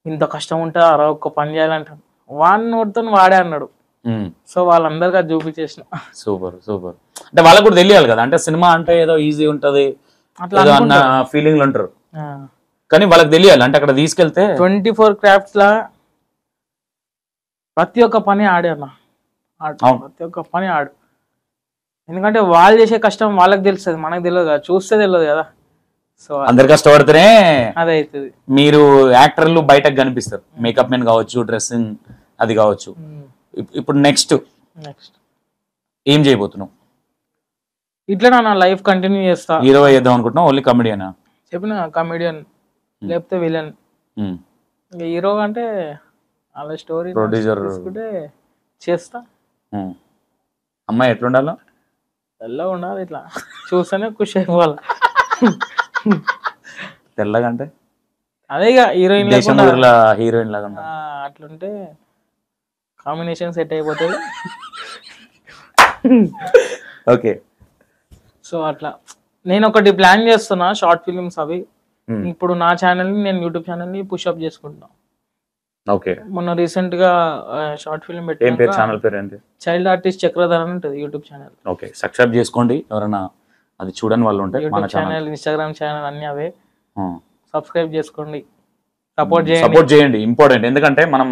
ఇంత కష్టం ఉంటుందా అరా ఒక్క పని చేయాలంటాను, వాడిని నోటితో వాడే అన్నాడు. సో వాళ్ళందరికీ అది చూపించేసిన. Super super. అంటే వాళ్ళకు కూడా తెలియాలి కదా, అంటే సినిమా అంటే ఏదో ఈజీ ఉంటది అట్లా అన్న ఫీలింగ్లు ఉంటారు, కానీ వాళ్ళకి తెలియాలి. అంటే అక్కడ తీసుకెళ్తే 24 క్రాఫ్ట్స్ లా ప్రతి ఒక్క పని ఆడే అన్న, ప్రతి ఒక్క పని ఆడు. ఎందుకంటే వాళ్ళు చేసే కష్టం వాళ్ళకి తెలుస్తుంది, మనకు తెలియదు కదా, చూస్తే తెలియదు కదా. సో అందరు కష్టపడితేనే అదే అవుతుంది. మీరు యాక్టర్లు బయటకు కనిపిస్తారు, మేకప్ మెన్ కావచ్చు, డ్రెస్సింగ్ అది కావచ్చు. ఇప్పుడు నెక్స్ట్ ఏం చేయబోతున్నావు? ఇట్లా నా లైఫ్ కంటిన్యూ చేస్తా. హీరో చేద్దాం అనుకుంటున్నావు? ఓన్లీ కమెడియనా? చెప్పిన కమెడియన్ లేకపోతే విలన్. హీరో అంటే అలా స్టోరీ ప్రొడ్యూసర్ చేస్తా. అమ్మాయి ఎట్లుండాలో? తెల్లగా ఉండాలి, ఇట్లా చూస్తేనే ఖుషి అయిపోవాలి. తెల్లగా అంటే అదే ఇక హీరోయిన్ హీరోయిన్ లాగా అట్లుంటే కాంబినేషన్ సెట్ అయిపోతుంది. ఓకే, సో అట్లా నేను ఒకటి ప్లాన్ చేస్తున్నా, షార్ట్ ఫిలిమ్స్ అవి. ఇప్పుడు నా ఛానల్ ని, నేను యూట్యూబ్ ఛానల్ ని పుషప్ చేసుకుంటున్నా. ఓకే, మొన్న రీసెంట్ గా షార్ట్ ఫిల్మ్ పెట్టాను. ఛానల్ పేరు ఏంటి? చైల్డ్ ఆర్టిస్ట్ చక్రధర్ అని ఉంటుంది యూట్యూబ్ ఛానల్. ఓకే, సబ్స్క్రైబ్ చేసుకోండి ఎవరైనా అది చూడని వాళ్ళు ఉంటే. యూట్యూబ్ ఛానల్, ఇన్స్టాగ్రామ్ ఛానల్ అన్ని అవే. సబ్స్క్రైబ్ చేసుకోండి, సపోర్ట్ చేయండి. ఇంపార్టెంట్, ఎందుకంటే మనం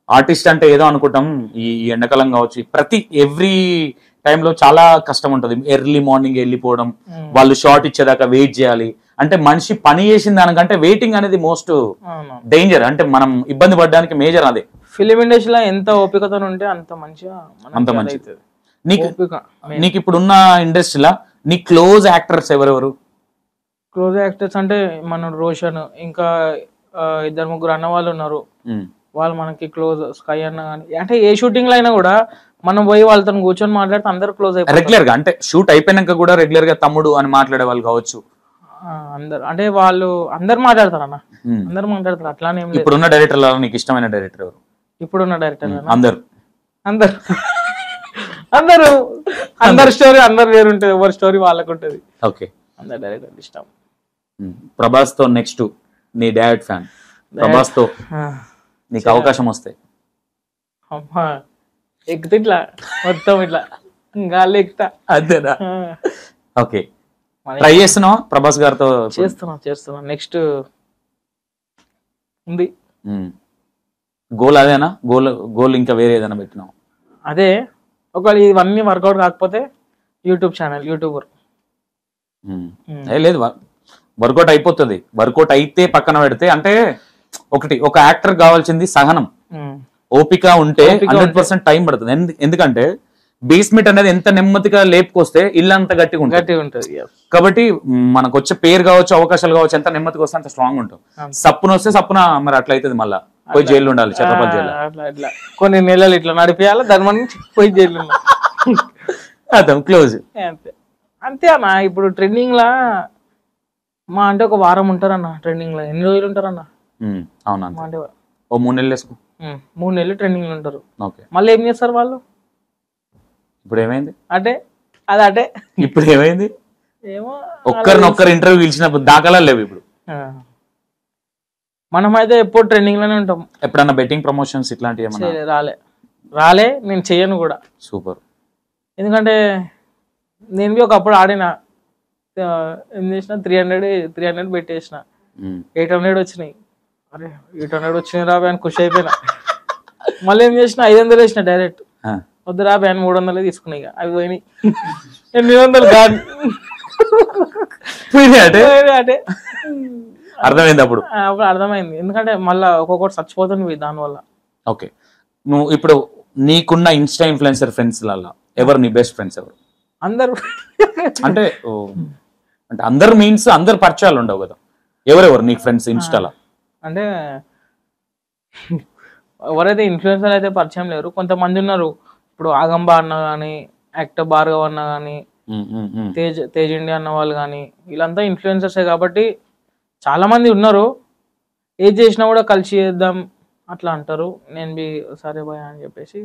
ఆర్టిస్ట్ అంటే ఏదో అనుకుంటాం. ఈ ఎండాకాలం కావచ్చు, ప్రతి ఎవ్రీ టైంలో చాలా కష్టం ఉంటుంది. ఎర్లీ మార్నింగ్ వెళ్ళిపోవడం, వాళ్ళు షార్ట్ ఇచ్చేదాకా వెయిట్ చేయాలి. అంటే మనిషి పని చేసిన దానికంటే వెయిటింగ్ అనేది మోస్ట్ డేంజర్. అంటే మనం ఇబ్బంది పడడానికి మేజర్ అదే. ఫిలిం ఇండస్ట్రీలో ఎంత ఓపికతో ఉంటే అంత మంచిగా అంత మంచిది. నీకు నీకు ఇప్పుడున్న ఇండస్ట్రీలో నీ క్లోజ్ యాక్టర్స్ ఎవరెవరు? క్లోజ్ యాక్టర్స్ అంటే మన రోషన్, ఇంకా 2-3 అన్న వాళ్ళు ఉన్నారు. వాళ్ళు మనకి క్లోజ్. స్కై అన్న కానీ, అంటే ఏ షూటింగ్ లో అయినా కూడా మనం పోయి వాళ్ళతో కూర్చొని మాట్లాడితే అందరు క్లోజ్ అయిపోతారు రెగ్యులర్ గా. అంటే షూట్ అయిపోయినాక కూడా రెగ్యులర్ గా తమ్ముడు అని మాట్లాడే వాళ్ళు కావచ్చు అందరు. అంటే వాళ్ళు అందరు మాట్లాడతారు అన్న, అందరు మాట్లాడతారు. అట్లానే ఇప్పుడున్న డైరెక్టర్ నీకు ఇష్టమైన డైరెక్టర్ ఎవరు? ఇప్పుడున్న డైరెక్టర్ అందరు అందరు అందరు అందరు స్టోరీ అందరు వేరు ఉంటుంది, ఎవరి స్టోరీ వాళ్ళకు ఉంటుంది. ఓకే, అందరు డైరెక్టర్ ఇష్టం. ప్రభాస్ తో నెక్స్ట్ నీ డాడ్ ఫ్యాన్, ప్రభాస్ తో నీకు అవకాశం వస్తే అమ్మా ఎక్కుతా ఇట్లా మొత్తం ఇట్లా గాలి ఎక్కుతా. అదేనా? ఓకే, ట్రై చేస్తున్నావా ప్రభాస్ గారితో? చేస్తున్నా. నెక్స్ట్ ఉంది గోల్ అదేనా? గోల్ ఇంకా వేరే ఏదైనా పెట్టినావు? అదే, ఒకవేళ ఇవన్నీ వర్కౌట్ కాకపోతే యూట్యూబ్ ఛానల్, యూట్యూబర్. లేదు, వర్కౌట్ అయిపోతుంది. వర్కౌట్ అయితే పక్కన పెడితే, అంటే ఒక యాక్టర్ కావాల్సింది సహనం, ఓపిక ఉంటే 100% టైం పడుతుంది. ఎందుకంటే బేస్మెంట్ అనేది ఎంత నెమ్మదిగా లేపుకొస్తే ఇల్లు అంత గట్టిగా ఉంటుంది. కాబట్టి మనకు వచ్చే పేరు కావచ్చు, అవకాశాలు కావచ్చు, ఎంత నెమ్మదిగా వస్తే అంత స్ట్రాంగ్ ఉంటాం. సప్పున వస్తే సప్పున మరి అట్లా అవుతుంది, మళ్ళా పోయి జైలు ఉండాలి, చట్టపల్లి జైలు. అట్లా కొన్ని నెలలు ఇట్లా నడిపియాలి, దాని నుంచి పోయి జైలు అర్థం క్లోజ్. అంతే అన్న. ఇప్పుడు ట్రెండింగ్ లా మా అంటే ఒక వారం ఉంటారన్న ట్రెండింగ్ లో. ఎన్ని రోజులు ఉంటారన్న? అవునా? ఓ 3 నెలలు వేసుకో. 3 నెలలు ట్రెండింగ్ లో ఉంటారు. ఓకే, మళ్ళీ ఏం చేస్తారు వాళ్ళు? ఇప్పుడు ఏమైంది అంటే అది ఇప్పుడు ఏమైంది? ఏమో, ఒక్కరినొక్కరు ఇంటర్వ్యూ పిలిచినప్పుడు దాఖలా లేవు ఇప్పుడు. మనమైతే ఎప్పుడు ట్రెండింగ్ లోనే ఉంటాం. ఎప్పుడన్నా బెట్టింగ్ ప్రమోషన్స్ ఇట్లాంటివి ఏమన్నా? రాలే, నేను చెయ్యను కూడా. సూపర్. ఎందుకంటే నేను ఒకప్పుడు ఆడిన, ఏం చేసిన 300 పెట్టేసిన, 800 వచ్చినాయి. అరే 800 వచ్చినాయి రాబే అని ఖుషి అయిపోయినా. మళ్ళీ ఏం చేసిన 500 వేసిన డైరెక్ట్. వద్దు రాబే అని 300 తీసుకున్నాయి. అవి పోయినాయి. 800 కాదు, అంటే అర్థమైంది. అప్పుడు అర్థమైంది. ఎందుకంటే మళ్ళీ ఒక్కొక్కటి చచ్చిపోతుంది దానివల్ల. ఓకే, నువ్వు ఇప్పుడు నీకున్న ఇన్స్టా ఇన్ఫ్లుయెన్సర్ ఫ్రెండ్స్ లలో ఎవరు నీ బెస్ట్ ఫ్రెండ్స్ ఎవరు? అందరు అంటే అందరు మీన్స్ అందరు పరిచయాలు ఉండవు కదా, ఎవరెవరు నీకు ఫ్రెండ్స్ ఇన్స్టాలో? అంటే ఎవరైతే ఇన్ఫ్లుయెన్సర్ అయితే పరిచయం లేరు, కొంతమంది ఉన్నారు. ఇప్పుడు ఆగంబా అన్న కానీ, యాక్టర్ భార్గవ్ అన్న కానీ, తేజ్ ఇండియా అన్న వాళ్ళు కానీ, వీళ్ళంతా ఇన్ఫ్లుయెన్సర్సే కాబట్టి చాలా మంది ఉన్నారు. ఏది చేసినా కూడా కలిసి చేద్దాం అట్లా అంటారు. నేను సరే బాయ్ అని చెప్పేసి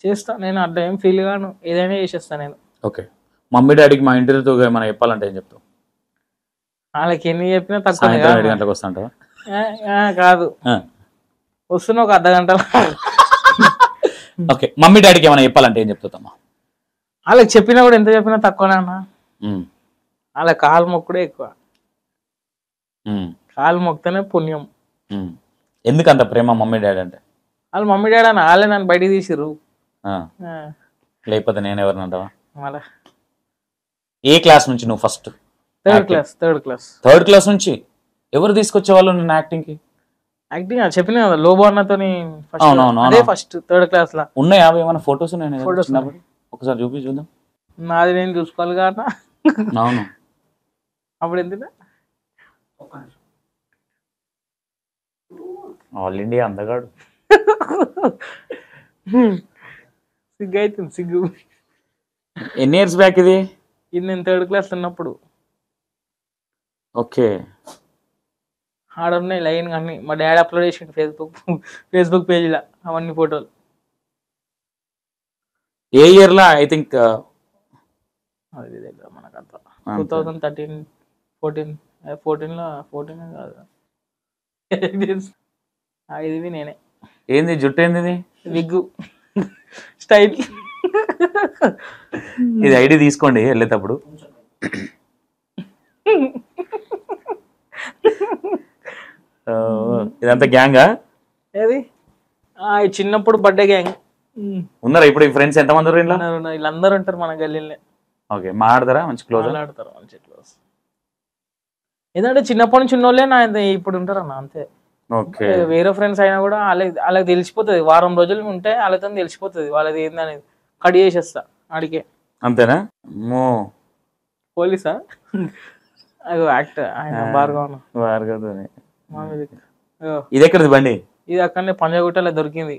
చేస్తా. నేను అట్లా ఏం ఫీల్ గాను, ఏదైనా చేసేస్తా నేను. ఓకే, మమ్మీ డాడీకి మా ఇంటర్వ్యూతో ఏమైనా చెప్పాలంటే ఏం చెప్తావు? వాళ్ళకి ఎన్ని చెప్పినా తక్కువ. 7 గంటలకు వస్తాంటావా? కాదు, వస్తున్నా ఒక అర్ధగంటలో. ఓకే, మమ్మీ డాడీకి ఏమైనా చెప్పాలంటే ఏం చెప్తామా? వాళ్ళకి చెప్పినా కూడా ఎంత చెప్పినా తక్కువనే అన్న. వాళ్ళ కాలు మొక్కుడే ఎక్కువ. కాలు మొక్కితేనే పుణ్యం. ఎందుకంత ప్రేమ మమ్మీ డాడీ అంటే? వాళ్ళు మమ్మీ డాడీ అని వాళ్ళే నన్ను బయటికి తీసిర్రు. లేకపోతే నేను ఎవరిని అంటావా? ఏ క్లాస్ నుంచి నువ్వు ఫస్ట్? థర్డ్ క్లాస్ నుంచి ఎవరు తీసుకొచ్చేవాళ్ళు నిన్ను యాక్టింగ్ కి? యాక్టింగ్ చెప్పిన కదా, లోబో అన్నతోని ఫస్ట్ 3rd క్లాస్ లా. ఉన్నాయా ఏమైనా ఫొటోస్? ఒకసారి చూద్దాం. నాది నేను చూసుకోవాలి కదా. అవును, అప్పుడు ఎంత ఆల్ ఇండియా అందగాడు. సిగ్గు అవుతుంది, సిగ్గు. ఎన్ని ఇయర్స్ బ్యాక్ ఇది? ఇది నేను 3rd క్లాస్ ఉన్నప్పుడు. ఓకే, ఆడున్నాయి లైన్ కానీ మా డాడీ అప్లోడ్ చేసిండు ఫేస్బుక్ పేజీలో అవన్నీ ఫోటోలు. ఏ ఇయర్ లా? ఐ థింక్ అది మనకంతా 2013, 14 కాదు. ఇది నేనే. ఏంది జుట్టు? ఏంది విగ్గు స్టైల్? ఇది ఐడి తీసుకోండి వెళ్ళేటప్పుడు. ఇదంతా గ్యాంగా? ఏది చిన్నప్పుడు బర్త్డే గ్యాంగ్. ఉన్నారా ఇప్పుడు ఫ్రెండ్స్? ఎంతమంది ఉన్నారు? వీళ్ళందరూ ఉంటారు మన గల్లీలో. ఓకే, మాట్లాడతారా? మంచి క్లోజ్ ఆడతారు, మంచి క్లోజ్. ఏంటంటే చిన్నప్పటి నుంచి ఉన్నోళ్ళే నా ఇప్పుడు ఉంటారు అన్న, అంతే. ఓకే, వేరే ఫ్రెండ్స్ అయినా కూడా వాళ్ళకి తెలిసిపోతుంది. వారం రోజులు ఉంటే వాళ్ళతో తెలిసిపోతుంది వాళ్ళది ఏందనేది. కట్ చేసేస్తా ఆడికే. అంతేనా? మో పోలీసా? అదో యాక్టర్ ఆయన భార్గవ్. భార్గవతోనే. మా మ్యూజిక్. అయ్యో, ఇది ఎక్కడిది బండి? ఇది అక్కడనే పంజాగుట్టలో దొరికింది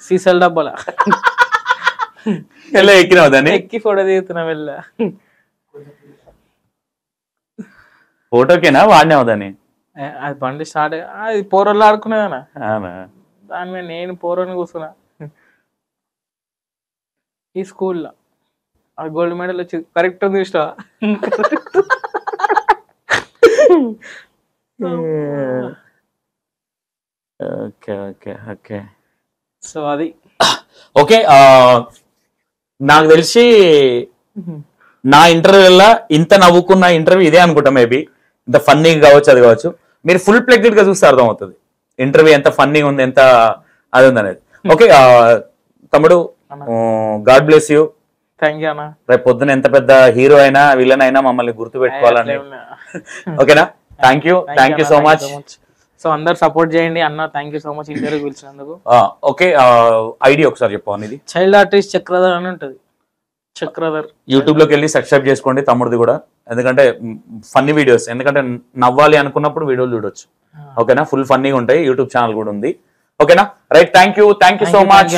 సీసల్ డబ్బాల. ఎలా ఎక్కినావు దాన్ని? ఎక్కి ఫోటో దిగుతున్నా వెళ్ళ. ఫోటోకేనా వాడినావు దాన్ని? అది బండి స్టార్ట్ అది పోరల్లో ఆడుకునేదానా, అవునా? దాని మీద నేను పోరని కూర్చున్నా. ఈ స్కూల్లో ఆ గోల్డ్ మెడల్ వచ్చి కరెక్ట్ ఉంది ఇష్టం. Okay okay okay. సో అది ఓకే. నాకు తెలిసి నా ఇంటర్వ్యూలో ఇంత నవ్వుకున్న ఇంటర్వ్యూ ఇదే అనుకుంటా. మేబీ ఇంత ఫన్నీ కావచ్చు, అది కావచ్చు. మీరు ఫుల్ ప్లెగ్డ్ గా చూస్తే అర్థం అవుతుంది ఇంటర్వ్యూ ఎంత ఫన్నీ ఉంది, ఎంత అది ఉంది అనేది. ఓకే తమ్ముడు, God bless you. Thank you అన్న. రేపు పొద్దున ఎంత పెద్ద హీరో అయినా విలన్ అయినా మమ్మల్ని గుర్తు పెట్టుకోవాలని. ఓకేనా? Thank you so much. So అందరు సపోర్ట్ చేయండి అన్న. Thank you so much interview పిలిచినందుకు. ఓకే, ఐడి ఒకసారి చెప్పు. అనేది చైల్డ్ ఆర్టిస్ట్ చక్రధర్ అని ఉంటుంది. చక్రధర్ యూట్యూబ్ లోకి వెళ్ళి సబ్స్క్రైబ్ చేసుకోండి తమ్ముడిది కూడా, ఎందుకంటే ఫన్నీ వీడియోస్, ఎందుకంటే నవ్వాలి అనుకున్నప్పుడు వీడియోలు చూడొచ్చు. ఓకేనా? ఫుల్ ఫన్నీగా ఉంటాయి. యూట్యూబ్ ఛానల్ కూడా ఉంది. ఓకేనా? Right. Thank you so much.